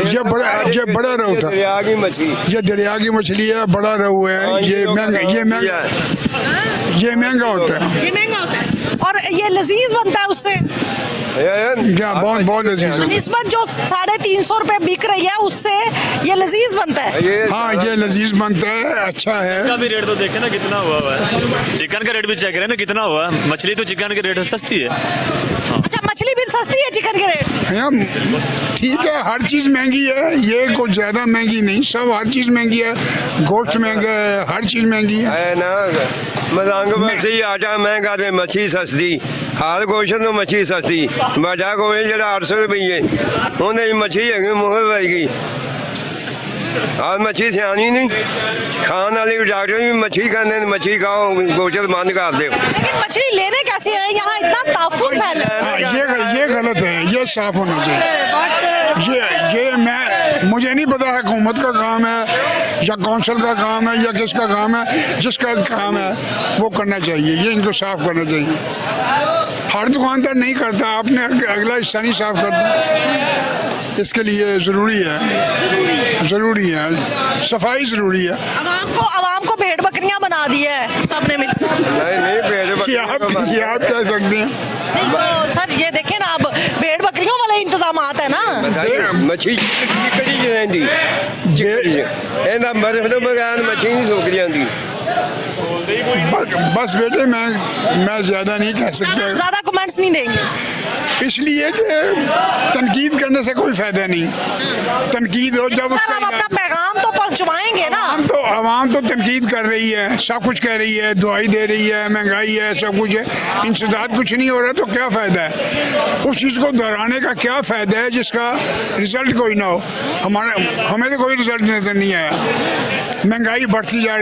Speaker 6: ये बड़ा रहू था,
Speaker 13: दरिया की मछली,
Speaker 6: ये दरिया की मछली है, बड़ा रहू है। ये महंगा होता है।
Speaker 1: ये महंगा होता है और ये लजीज बनता है उससे।
Speaker 6: क्या बहुत लजीज है।
Speaker 1: निस्बत जो 350 रुपए बिक रही है उससे ये लजीज बनता है।
Speaker 6: हाँ, ये लजीज बनता है, अच्छा है।
Speaker 14: का भी रेट तो देखे ना कितना हुआ है, चिकन का रेट भी चेक करें ना कितना हुआ है। मछली तो चिकन के रेट से सस्ती है।
Speaker 1: अच्छा, मछली भी सस्ती है चिकन के रेट से?
Speaker 6: ठीक है, हर चीज महंगी है, ये कुछ ज्यादा महंगी नहीं, सब हर चीज महंगी है। गोश्त महंगा है, हर चीज महंगी है
Speaker 13: ना। मजांग वैसे ही आटा महंगा ते मछली सस्ती, हर क्वेश्चन तो मछली सस्ती। बड़ा कोई जरा 800 रुपये उन्हें मछली है मुँह वर्गी। हाँ मच्छी सियानी नहीं खाने वाले डॉक्टर भी मच्छी खाने मच्छी खाओ गोचर बंद कर दो।
Speaker 1: लेकिन मछली लेने कैसे आए यहाँ इतना ताफुन फैला है।
Speaker 6: हाँ, ये गलत है, ये साफ होना चाहिए। ये मुझे नहीं पता हुकूमत का काम है या काउंसिल का काम है या किसका काम है, जिसका काम है वो करना चाहिए, ये इनको साफ करना चाहिए। हर दुकानदार नहीं करता, आपने अगला हिस्सा नहीं साफ करना, इसके लिए ज़रूरी है सफाई ज़रूरी है।
Speaker 1: अवाम को भेड़ बकरियां बना दी है सबने मिलकर।
Speaker 6: ये आप कह सकते हैं।
Speaker 1: नहीं तो सर ये देखे ना, अब भेड़ बकरियों वाले इंतजाम है ना।
Speaker 13: मच्छी मच्छी नहीं सूख जाती।
Speaker 6: बस बेटे मैं ज़्यादा नहीं कह सकता,
Speaker 1: ज्यादा कमेंट्स नहीं देंगे,
Speaker 6: इसलिए कि तनकीद करने से कोई फायदा नहीं। तनकीद हो जब
Speaker 1: सर हम अपना पैगाम तो पहुंचवाएंगे ना।
Speaker 6: आवाम तो तनकीद कर रही है, सब कुछ कह रही है, दुआई दे रही है, महंगाई है, सब कुछ है, इंसदाद कुछ नहीं हो रहा तो क्या फ़ायदा है? उस चीज़ को दोहराने का क्या फ़ायदा है जिसका रिजल्ट कोई ना हो? हमें तो कोई रिजल्ट नज़र नहीं आया। महंगाई बढ़ती जा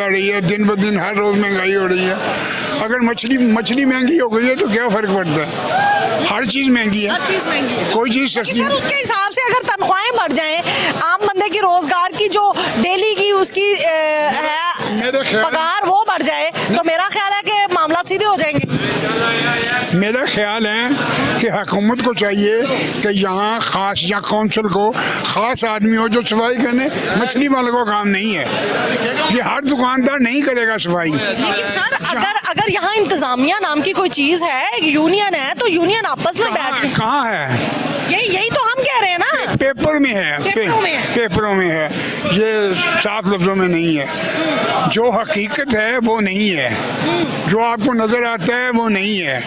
Speaker 6: रही है, दिन ब दिन हर रोज़ महंगाई हो रही है। अगर मछली महंगी हो गई है तो क्या फ़र्क पड़ता है? हर चीज़ महंगी है, कोई चीज़ सस्ती।
Speaker 1: सर उसके हिसाब से अगर तनख्वाहें बढ़ जाएं, आम बंदे की रोजगार की जो डेली की उसकी है पगार वो बढ़ जाए तो मेरा ख्याल है कि मामला सीधे हो जाएंगे।
Speaker 6: मेरा ख्याल है कि हुकूमत को चाहिए कि यहाँ ख़ास या काउंसिल को ख़ास आदमी हो जो सफाई करने, मछली वालों का काम नहीं है, ये हर दुकानदार नहीं करेगा सफाई।
Speaker 1: लेकिन सर अगर यहाँ इंतजामिया नाम की कोई चीज है, यूनियन है, तो यूनियन आपस में बैठ
Speaker 6: कहाँ है?
Speaker 1: यही तो हम कह रहे हैं ना,
Speaker 6: पेपर में है, पेपरों में है, ये साफ लफ्जों में नहीं है। जो हकीकत है वो नहीं है, जो आपको नजर आता है वो नहीं है,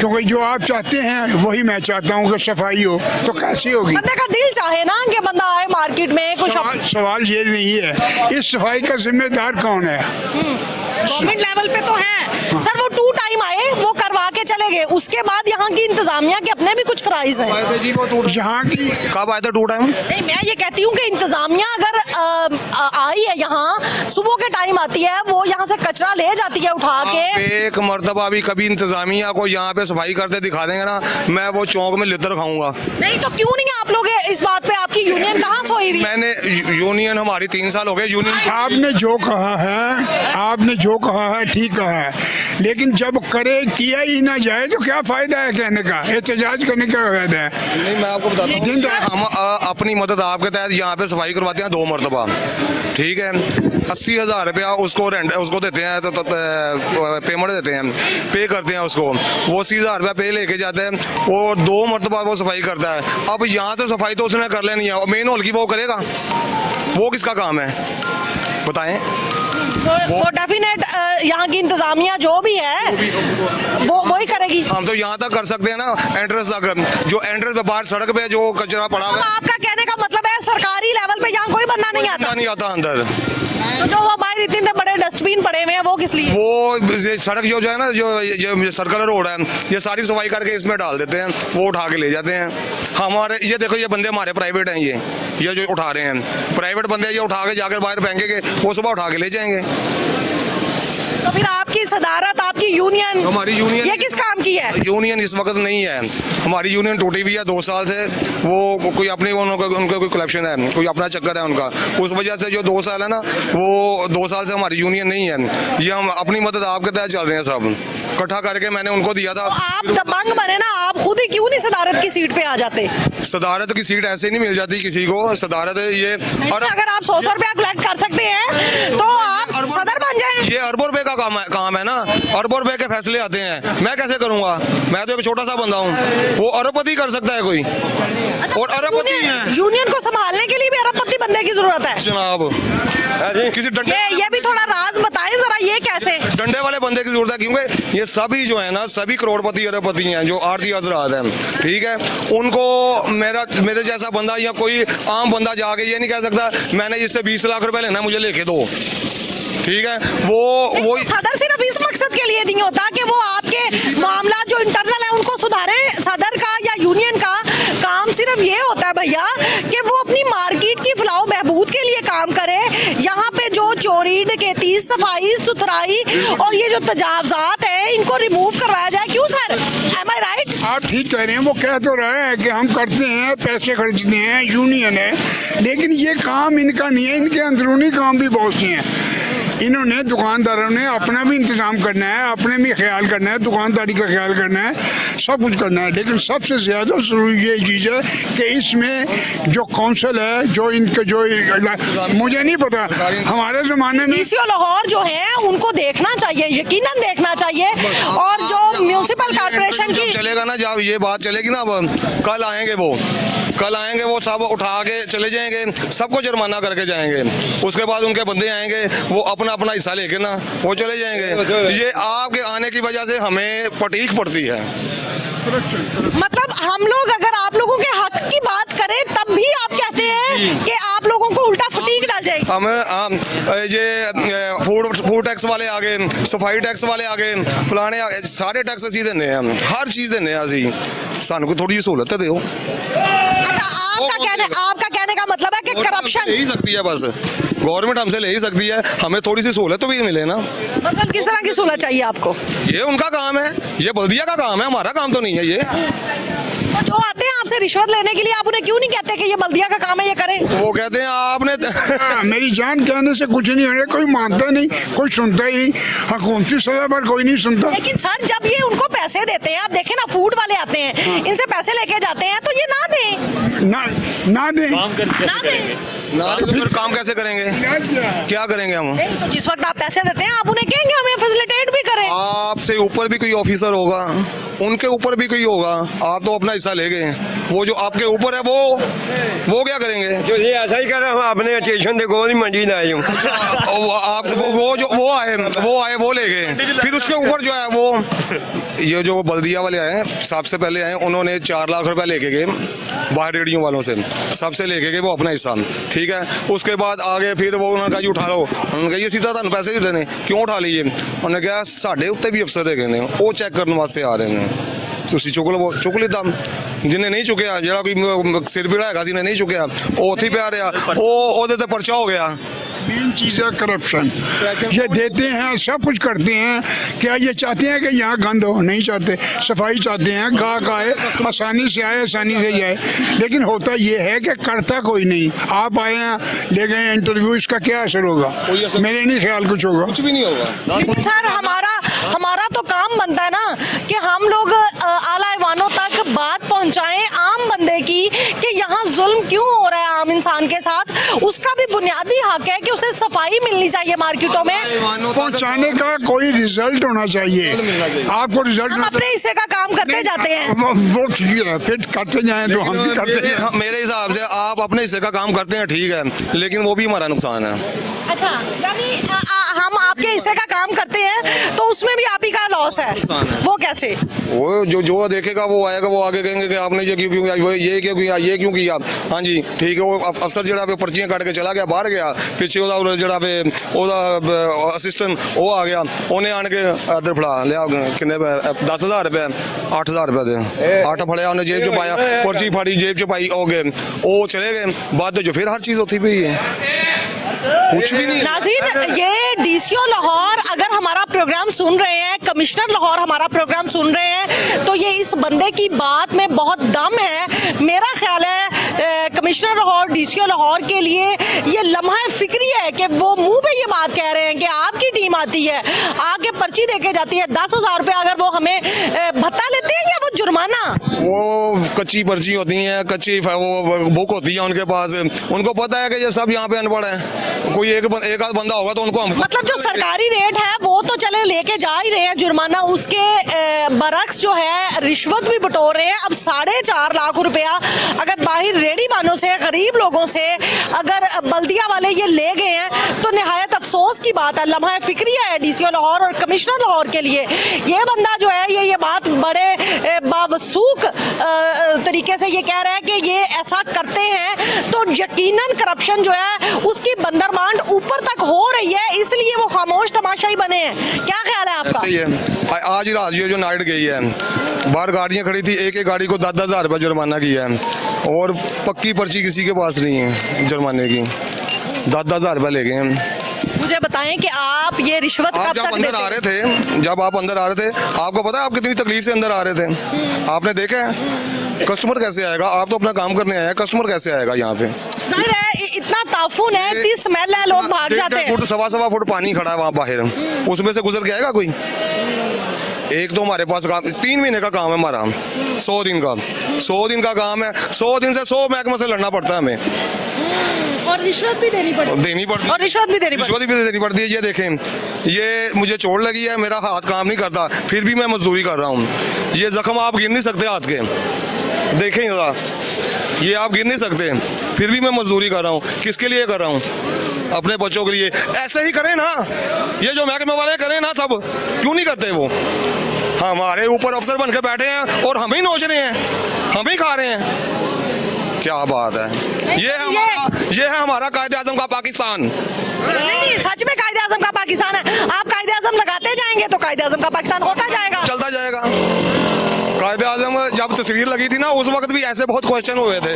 Speaker 6: क्योंकि जो आप चाहते हैं वही मैं चाहता हूँ कि सफाई हो, तो कैसी होगी?
Speaker 1: बंदे का दिल चाहे ना कि बंदा आए मार्केट में कुछ।
Speaker 6: सवाल ये नहीं है, इस सफाई का जिम्मेदार कौन है?
Speaker 1: गवर्नमेंट लेवल पे तो है सर, वो 2 टाइम आए, वो करवा के चले गए, उसके बाद यहाँ की इंतजामिया के अपने भी कुछ फराइज हैं।
Speaker 6: यहाँ की
Speaker 13: कब आया था 2 टाइम?
Speaker 1: नहीं, मैं ये कहती हूँ कि इंतजामिया अगर आई है यहाँ, सुबह के टाइम आती है, वो यहाँ से कचरा ले जाती है उठा के।
Speaker 13: एक मर्तबा भी कभी इंतजामिया को यहाँ पे सफाई करते दिखा देंगे ना, मैं वो चौक में लिद्दर खाऊंगा।
Speaker 1: नहीं तो क्यों नहीं आप लोग इस बात पे, आपकी यूनियन कहाँ सोई हुई?
Speaker 13: मैंने यूनियन हमारी 3 साल हो गए यूनियन।
Speaker 6: आपने जो कहा है ठीक कहा है, लेकिन जब किया ही ना जाए तो क्या फायदा है कहने का, एहतजाज करने का फायदा है?
Speaker 13: नहीं मैं आपको बताता हूँ, हम अपनी मदद आपके तहत यहाँ पे सफाई करवाते हैं 2 मरतबा, ठीक है। 80,000 रुपया उसको देते हैं, तो पेमेंट देते हैं, पे करते हैं उसको, वो 80,000 रुपया पे लेके जाते हैं और 2 मरतबा वो सफाई करता है। अब यहाँ तो सफाई तो उसने कर लेनी है, मेन हॉल की वो करेगा, वो किसका काम है बताएं?
Speaker 1: वो डेफिनेट यहाँ की इंतजामिया जो भी है वो ही करेगी।
Speaker 13: हम तो यहाँ तक कर सकते हैं ना, एंट्रेंस तक, जो एंट्रेंस पे बाहर सड़क पे जो कचरा पड़ा हुआ है।
Speaker 1: आपका कहने का मतलब है सरकारी लेवल पे यहाँ कोई बंदा नहीं आता
Speaker 13: अंदर,
Speaker 1: तो जो वो बाहर इतने बड़े डस्टबिन पड़े हुए हैं वो किस लिए?
Speaker 13: वो सड़क जो है ना, जो सर्कुलर रोड है, ये सारी सफाई करके इसमें डाल देते हैं, वो उठा के ले जाते हैं। हमारे ये देखो, ये बंदे हमारे प्राइवेट हैं, ये जो उठा रहे हैं प्राइवेट बंदे, ये उठा के जाकर बाहर फेंकेंगे, वो सुबह उठा के ले जाएंगे।
Speaker 1: तो फिर आपकी सदारत, आपकी यूनियन,
Speaker 13: हमारी यूनियन
Speaker 1: ये किस काम की है?
Speaker 13: यूनियन इस वक्त नहीं है, हमारी यूनियन टूटी हुई है 2 साल से। वो कोई अपनी उनका कोई कलेक्शन है, कोई अपना चक्कर है उनका, उस वजह से जो 2 साल है ना, वो 2 साल से हमारी यूनियन नहीं है। ये हम अपनी मदद आपके तहत चल रहे हैं, सब इकट्ठा करके मैंने उनको दिया था।
Speaker 1: तो आप दबंग बने ना, आप खुद ही क्यों नहीं सदारत की सीट पे आ जाते?
Speaker 13: सदारत की सीट ऐसे नहीं मिल जाती किसी को, सदारत ये
Speaker 1: और अगर आप 100 रुपया कलेक्ट कर सकते हैं तो आप सदर बन जाए।
Speaker 13: ये अरबों रुपए का काम है ना, अरबों रुपए के फैसले आते हैं, मैं कैसे करूंगा? मैं तो एक छोटा सा बंदा हूँ, वो अरबपति कर सकता है कोई।
Speaker 1: अच्छा,
Speaker 13: और अरबपति है,
Speaker 1: यूनियन को संभालने के लिए भी अरबपति बंदे की जरूरत है
Speaker 13: जनाब। किसी डंडे,
Speaker 1: ये भी थोड़ा राज बताएं जरा, ये कैसे?
Speaker 13: डंडे वाले बंदे की जरूरत है, क्योंकि ये सभी जो है ना, सभी करोड़पति अरबपति हैं, जो आरती हजरात हैं, ठीक है। उनको मेरे जैसा बंदा या कोई आम बंदा जाके ये नहीं कह सकता मैंने इससे 20 लाख रुपए लेना, मुझे लेके दो, ठीक है। वो
Speaker 1: सदर सिर्फ इस मकसद के लिए नहीं होता कि वो आपके मामला जो इंटरनल है उनको सुधारे। सदर का या यूनियन का काम सिर्फ ये होता है भैया कि वो अपनी मार्केट की फलाह बहबूद डकैती, सफाई सुथराई और ये जो तजावजात है इनको रिमूव करवाया जाए। क्यों सर, एम आई राइट?
Speaker 6: आप ठीक कह रहे हैं। वो कह तो रहा है कि हम करते हैं, पैसे खर्चते हैं, यूनियन है, लेकिन ये काम इनका नहीं है। इनके अंदरूनी काम भी बहुत से हैं। इन्होंने दुकानदारों ने अपना भी इंतजाम करना है, अपने भी ख्याल करना है, दुकानदारी का ख्याल करना है, सब कुछ करना है। लेकिन सबसे ज़्यादा ज़रूरी ये चीज़ है कि इसमें जो काउंसिल है, जो इनके जो मुझे नहीं पता, हमारे ज़माने में
Speaker 1: डीसीओ लाहौर जो है उनको देखना चाहिए, यकीनन देखना चाहिए। और जो म्यूनिसिपल कॉर्पोरेशन की
Speaker 15: चलेगा ना, जब ये बात चलेगी ना, अब कल आएंगे वो सब उठा के चले जाएंगे, सबको जुर्माना करके जाएंगे। उसके बाद उनके बंदे आएंगे, वो अपना हिस्सा लेके ना वो चले जाएंगे। ये आपके आने की वजह से हमें पटीक पड़ती है।
Speaker 1: मतलब हम लोग अगर आप लोगों के हक की बात करें तब भी आप कहते हैं कि आप लोगों को उल्टा फटीक डाल जाएगी।
Speaker 15: हम ये फूड टैक्स वाले आ गए, सफाई टैक्स वाले आ गए, फलाने सारे टैक्स असी देने हैं, हम हर चीज़ देने हैं असी। सानू कोई थोड़ी सहूलत दो।
Speaker 1: अच्छा, आपका कहने का मतलब है कि करप्शन
Speaker 15: ले ही सकती है, बस गवर्नमेंट हमसे ले ही सकती है, हमें थोड़ी सी सहूलत तो भी मिले ना।
Speaker 1: मतलब किस तरह की सहूलत चाहिए आपको?
Speaker 15: ये उनका काम है, ये बल्दिया का काम है, हमारा काम तो नहीं है ये।
Speaker 1: तो जो आते हैं आपसे रिश्वत लेने के लिए, आप उन्हें क्यों नहीं कहते कि ये बल्दिया का काम है, ये करें?
Speaker 15: वो कहते हैं आपने
Speaker 6: मेरी जान कहने से कुछ नहीं हो रहा, कोई मानता नहीं, कोई सुनता ही नहीं, हुकूमती सतह पर कोई नहीं सुनता।
Speaker 1: लेकिन सर जब ये उनको पैसे देते हैं, आप देखें ना, फूड वाले आते हैं, इनसे पैसे लेके जाते हैं, तो ये ना दें,
Speaker 6: ना दें,
Speaker 15: तो फिर काम कैसे करेंगे? क्या करेंगे हम?
Speaker 1: तो जिस वक्त आप पैसे देते हैं आप उन्हें कहेंगे हमें फैसिलिटेट भी करें।
Speaker 15: आपसे ऊपर भी कोई ऑफिसर होगा, उनके ऊपर भी कोई होगा, आप तो अपना हिस्सा ले गए। वो जो आपके ऊपर है वो क्या करेंगे?
Speaker 13: जो ये ऐसा ही कर रहा हूँ, अपने स्टेशन देखो मंडी में आए हूँ।
Speaker 15: वो आए वो ले गए। फिर उसके ऊपर जो है वो ये जो बल्दिया वाले आए, सबसे पहले आए, उन्होंने 4 लाख रुपए लेके गए बाहर रेडियो वालों से, सबसे लेके गए वो अपना हिस्सा, ठीक है। उसके बाद आगे फिर वो उन्होंने कहा जी उठा लो, उन्होंने कहा ये सीधा तुम पैसे ही देने, क्यों उठा लीजिए? उन्होंने कहा साढ़े उत्ते भी अफसर है, वो चेक करने वास्ते आ रहे हैं, ਤੁਸੀਂ ਚੁੱਕ ਲਿੱਤਾ। ਜਿਹਨੇ ਨਹੀਂ ਚੁੱਕਿਆ, ਜਿਹੜਾ ਕੋਈ ਸਿਰ ਪੀੜਾ ਹੈਗਾ ਸੀ ਨੇ ਨਹੀਂ ਚੁੱਕਿਆ, ਉਹ ਉੱਥੇ ਪਿਆ ਰਿਹਾ, ਉਹਦੇ ਤੇ ਪਰਚਾ ਹੋ ਗਿਆ।
Speaker 6: मेन चीज़ है करप्शन। ये देते हैं, सब कुछ करते हैं, क्या ये चाहते हैं कि यहाँ गंद हो? नहीं चाहते। सफाई चाहते हैं, गाहक आए आसानी से आए, आसानी से जाए, लेकिन होता ये है कि करता कोई नहीं। आप आए हैं, ले गए इंटरव्यू, इसका क्या असर होगा? मेरे नहीं ख्याल कुछ होगा,
Speaker 15: कुछ भी नहीं होगा।
Speaker 1: सर हमारा तो काम बनता है ना कि हम लोग आला ईवानों तक बात पहुंचाएं आम बंदे की कि यहाँ जुल्म क्यों हो रहा है आम इंसान के साथ। उसका भी बुनियादी हक है कि उसे सफाई मिलनी चाहिए मार्केटों में।
Speaker 6: पहुंचाने का कोई रिजल्ट होना चाहिए, आपको रिजल्ट।
Speaker 1: हम अपने हिस्से का काम करते जाते हैं,
Speaker 6: वो ठीक है, फिर करते जाएं तो हम भी करते हैं।
Speaker 15: मेरे हिसाब से आप अपने हिस्से का काम करते हैं, ठीक है, लेकिन वो भी हमारा नुकसान है।
Speaker 1: अच्छा, यानी हम आपके हिस्से का काम करते हैं तो उसमें भी आप ही का लॉस है, वो कैसे?
Speaker 15: वो जो देखेगा वो आएगा, वो आगे कहेंगे कि आपने ये क्यों किया, ये क्यों किया। हाँ जी ठीक है, वो अफसर जरा पे पर्चियाँ काट के चला गया, बाहर गया, पिछे जरा पे असिस्टेंट वो आ गया, उन्हें आन के इधर फड़ा लिया, किन्ने 10,000 रुपए 8,000 रुपए दे 8 फड़िया, उन्हें जेब च पाया, पर्ची फाड़ी जेब च पाई, हो गए, वो चले गए। बाद जो फिर हर चीज़ होती पई है, कुछ भी नहीं।
Speaker 1: नाज़रीन, ये डीसीओ लाहौर अगर हमारा प्रोग्राम सुन रहे हैं, कमिश्नर लाहौर हमारा प्रोग्राम सुन रहे हैं, तो ये इस बंदे की बात में बहुत दम है। मेरा ख्याल है कमिश्नर लाहौर, डीसीओ लाहौर के लिए ये लम्हा फिक्री है कि वो मुंह पे ये बात कह रहे हैं कि आपकी टीम आती है, आके पर्ची देके जाती है, 10,000 रुपये अगर वो हमें भत्ता लेते हैं या वो जुर्माना।
Speaker 15: वो कच्ची पर्ची होती है, कच्ची वो बुक होती है उनके पास, उनको पता है कि ये सब यहाँ पे अनपढ़ है, कोई एक आध बंदा होगा तो उनको
Speaker 1: मतलब जो सरकारी रेट है वो तो चले लेके जा ही रहे हैं जुर्माना, उसके बरक्स जो है रिश्वत भी बटोर रहे हैं। अब 4.5 लाख रुपया अगर बाहर रेडी वालों से, गरीब लोगों से अगर बल्दिया वाले ये ले गए हैं तो निहायत अफसोस की बात है, लम्हा फिक्रिया है डीसीओ लाहौर और कमिश्नर लाहौर के लिए। ये बंदा जो है ये बात बड़े बावसूख तरीके से ये कह रहा है कि ये ऐसा करते हैं, तो यकीनन करप्शन जो है उसकी बंदरबांट ऊपर तक हो रही है, इसलिए वो खामोश तमाशाई बने हैं। क्या ख्याल है आपका?
Speaker 15: सही है। आज रात ये जो नाइट गई है, बाहर गाड़ियां खड़ी थी, एक गाड़ी को 10,000 रुपये जुर्माना किया है, और पक्की पर्ची किसी के पास नहीं है जुर्माने की, 10,000 रुपये ले गए हैं।
Speaker 1: मुझे बताएं कि आप ये रिश्वत
Speaker 15: आप
Speaker 1: कब
Speaker 15: जब
Speaker 1: तक
Speaker 15: अंदर
Speaker 1: देते
Speaker 15: आ रहे थे, जब आप अंदर आ रहे थे, आपको पता है आप कितनी तकलीफ से अंदर आ रहे थे? आपने देखा है कस्टमर कैसे आएगा? आप तो अपना काम करने आए हैं, कस्टमर कैसे आएगा यहाँ पे?
Speaker 1: जाहिर है इतना ताफुन है, इतनी स्मेल है, लोग भाग जाते हैं।
Speaker 15: 1.5 फुट 1.25 फुट पानी खड़ा है वहाँ बाहर, उसमें से गुजर के आएगा कोई? एक तो हमारे पास काम 3 महीने का काम है हमारा, 100 दिन का, 100 दिन का काम है, 100 दिन से 100 महकमे से लड़ना पड़ता है हमें,
Speaker 1: और रिश्वत भी देनी पड़ती है। और रिश्वत भी देनी पड़ती है।
Speaker 15: ये देखें, ये मुझे चोट लगी है, मेरा हाथ काम नहीं करता, फिर भी मैं मजदूरी कर रहा हूँ। ये जख्म आप गिन नहीं सकते हाथ के, देखें जरा, ये आप गिन नहीं सकते, फिर भी मैं मजदूरी कर रहा हूँ। किसके लिए कर रहा हूँ? अपने बच्चों के लिए। ऐसे ही करें ना, ये जो महकमे वाले करें ना, सब क्यों नहीं करते वो? हमारे ऊपर अफसर बन के बैठे हैं और हम ही नोच रहे हैं, हम ही खा रहे हैं। क्या बात है? ये है हमारा कायदे आजम का पाकिस्तान।
Speaker 1: नहीं, सच में कायदे आजम का पाकिस्तान है। आप कायदे आजम लगाते जाएंगे तो कायदे आजम का पाकिस्तान होता जाएगा,
Speaker 15: चलता जाएगा। कायदे आजम जब तस्वीर लगी थी ना, उस वक्त भी ऐसे बहुत क्वेश्चन हुए थे।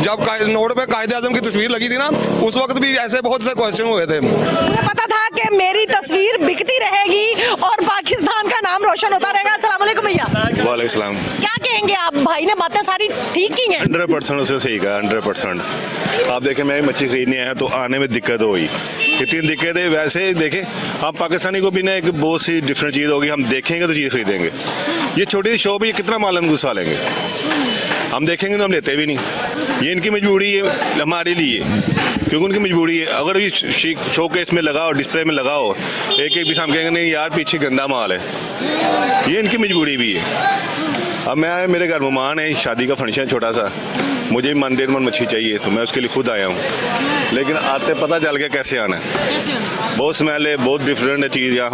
Speaker 15: जब नोट पे कायदे आजम की तस्वीर लगी थी ना, उस वक्त भी ऐसे बहुत से क्वेश्चन हुए थे।
Speaker 1: मुझे पता था कि मेरी तस्वीर बिकती रहेगी और पाकिस्तान का नाम रोशन होता रहेगा। अस्सलाम वालेकुम भैया।
Speaker 15: वालेकुम सलाम।
Speaker 1: क्या कहेंगे आप? भाई ने बातें सारी ठीक की हैं।
Speaker 16: 100% उसे सही कहा, 100%। आप देखें, मैं मच्छी खरीदने आया तो आने में दिक्कत हुई, इतनी दिक्कत है। वैसे देखें, हम पाकिस्तानी को भी ना एक बहुत सी डिफरेंट चीज़ होगी, हम देखेंगे तो चीज़ खरीदेंगे। ये छोटी सी शॉप है, ये कितना माल हम घुसा लेंगे? हम देखेंगे तो हम लेते भी नहीं। ये इनकी मजबूरी है हमारे लिए, क्योंकि उनकी मजबूरी है। अगर ये शोकेस में लगाओ, डिस्प्ले में लगाओ, एक पीस हम कहेंगे नहीं यार पीछे गंदा माल है। ये इनकी मजबूरी भी है। अब मैं, मेरे घर मेहमान है, शादी का फंक्शन छोटा सा, मुझे 1.5 मन मच्छी चाहिए, तो मैं उसके लिए खुद आया हूँ। लेकिन आते पता चल गया कैसे आना है। बहुत स्मेल है, बहुत डिफरेंट है चीज़ यहाँ।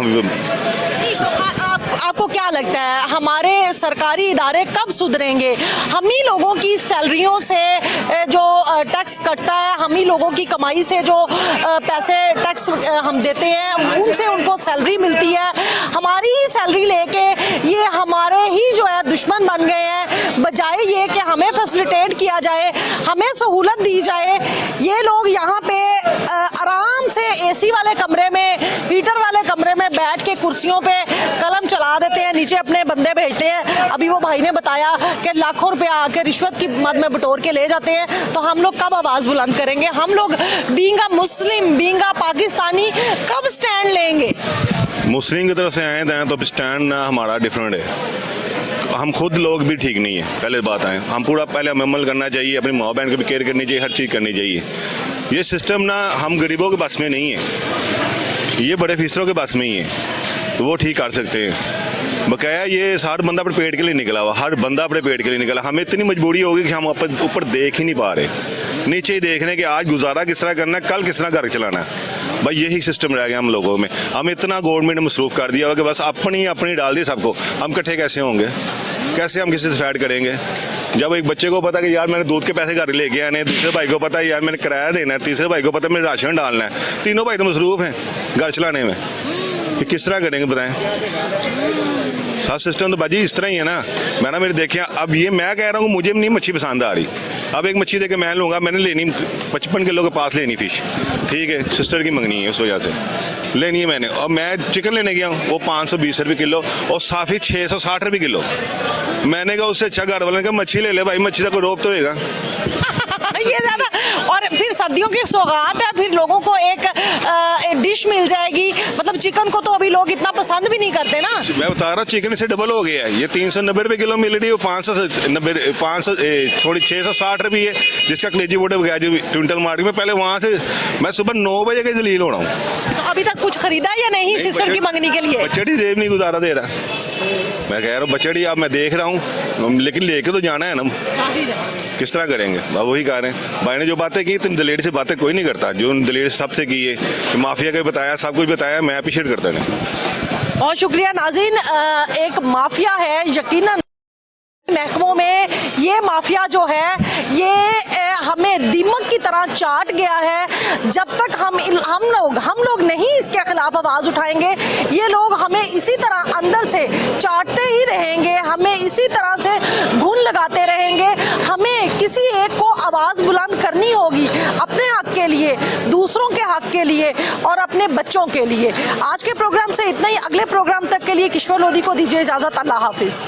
Speaker 1: आपको क्या लगता है हमारे सरकारी इदारे कब सुधरेंगे? हम ही लोगों की सैलरियों से जो टैक्स कटता है, हम ही लोगों की कमाई से जो पैसे टैक्स हम देते हैं, उनसे उनको सैलरी मिलती है। हमारी ही सैलरी लेके ये हमारे ही जो है दुश्मन बन गए हैं। बजाय ये कि हमें फैसिलिटेट किया जाए, हमें सहूलत दी जाए, ये लोग यहाँ पे आराम से एसी वाले कमरे में, हीटर वाले कमरे में बैठ के कुर्सियों पे कलम चला देते हैं, नीचे अपने बंदे भेजते हैं। अभी वो भाई ने बताया कि लाखों रुपए आके रिश्वत की मद में बटोर के ले जाते हैं। तो हम लोग कब आवाज बुलंद करेंगे? हम लोग being a Muslim, being a Pakistani, कब स्टैंड लेंगे?
Speaker 16: मुस्लिम की तरफ से आए थे तो स्टैंड ना हमारा डिफरेंट है। हम खुद लोग भी ठीक नहीं है, पहले बात आए। हम पूरा पहले अमल करना चाहिए, अपनी माँ बहन की भी केयर करनी चाहिए, हर चीज़ करनी चाहिए। ये सिस्टम ना हम गरीबों के बस में नहीं है, ये बड़े फीसरों के बस में ही है, तो वो ठीक कर सकते हैं। बकाया ये हर बंदा अपने पेट के लिए निकला हुआ, हर बंदा अपने पेट के लिए निकला। हमें इतनी मजबूरी होगी कि हम ऊपर देख ही नहीं पा रहे, नीचे ही देख रहे हैं कि आज गुजारा किस तरह करना है, कल किस तरह घर चलाना है। भाई यही सिस्टम रह गया हम लोगों में। हम इतना गवर्नमेंट ने मसरूफ कर दिया हुआ कि बस अपनी डाल दी सबको। हम इकट्ठे कैसे होंगे? कैसे हम किसी से फैड करेंगे? जब एक बच्चे को पता कि यार मैंने दूध के पैसे घर लेके आने हैं, दूसरे भाई को पता है यार मैंने किराया देना है, तीसरे भाई को पता है मैंने राशन डालना है, तीनों भाई तो मसरूफ हैं घर चलाने में, कि किस तरह करेंगे बताएं? सब सिस्टम तो बाजी इस तरह ही है ना। मैंने मेरे देखे, अब ये मैं कह रहा हूँ मुझे नहीं मच्छी पसंद आ रही। अब एक मच्छी देके मैं लूँगा, मैंने लेनी 55 किलो के पास लेनी फिश, ठीक है, सिस्टर की मंगनी है, उस वजह से लेनी है मैंने। और मैं चिकन लेने गया हूँ, वो 520 रुपये किलो और साफ़ी 660 रुपये किलो। मैंने कहा उससे अच्छा घर वाले ने कहा मच्छी ले ले भाई, मच्छी का कोई रोक तो होगा।
Speaker 1: ये ज्यादा, और फिर सर्दियों की सौगात है, फिर लोगों को एक डिश मिल जाएगी। मतलब चिकन को तो अभी लोग इतना पसंद भी नहीं करते ना।
Speaker 16: मैं बता रहा हूँ चिकन से डबल हो गया है। ये 390 रुपये किलो मिल रही है, 660 रुपये है, जिसका कलेजी बोटे गया जो ट्विंटल मार्केट में। पहले वहाँ से मैं सुबह 9 बजे के जलील हो रहा हूँ।
Speaker 1: तो अभी तक कुछ खरीदा या नहीं सिस्टर की मंगनी के लिए?
Speaker 16: बचड़ी जेब नहीं गुजारा दे रहा। मैं कह रहा हूँ बचड़ी अब मैं देख रहा हूँ, लेकिन लेके तो जाना है ना, किस तरह करेंगे? अब वही कह रहे हैं भाई ने जो बातें की, तुम दलेरी से बातें कोई नहीं करता। जो दलेरी सबसे की है, माफिया का भी बताया, सब कुछ बताया, मैं अप्रिशिएट करता नहीं।
Speaker 1: बहुत शुक्रिया नाज़रीन। एक माफिया है यकीनन महकमों में। ये माफिया जो है ये हमें दीमक की तरह चाट गया है। जब तक हम लोग नहीं इसके खिलाफ आवाज उठाएंगे, ये लोग हमें इसी तरह अंदर से चाटते ही रहेंगे, हमें इसी तरह से घून लगाते रहेंगे। हमें किसी एक को आवाज बुलंद करनी होगी अपने हक के लिए, दूसरों के हक के लिए और अपने बच्चों के लिए। आज के प्रोग्राम से इतना ही। अगले प्रोग्राम तक के लिए किशोर लोधी को दीजिए इजाज़त। अल्लाह हाफिज़।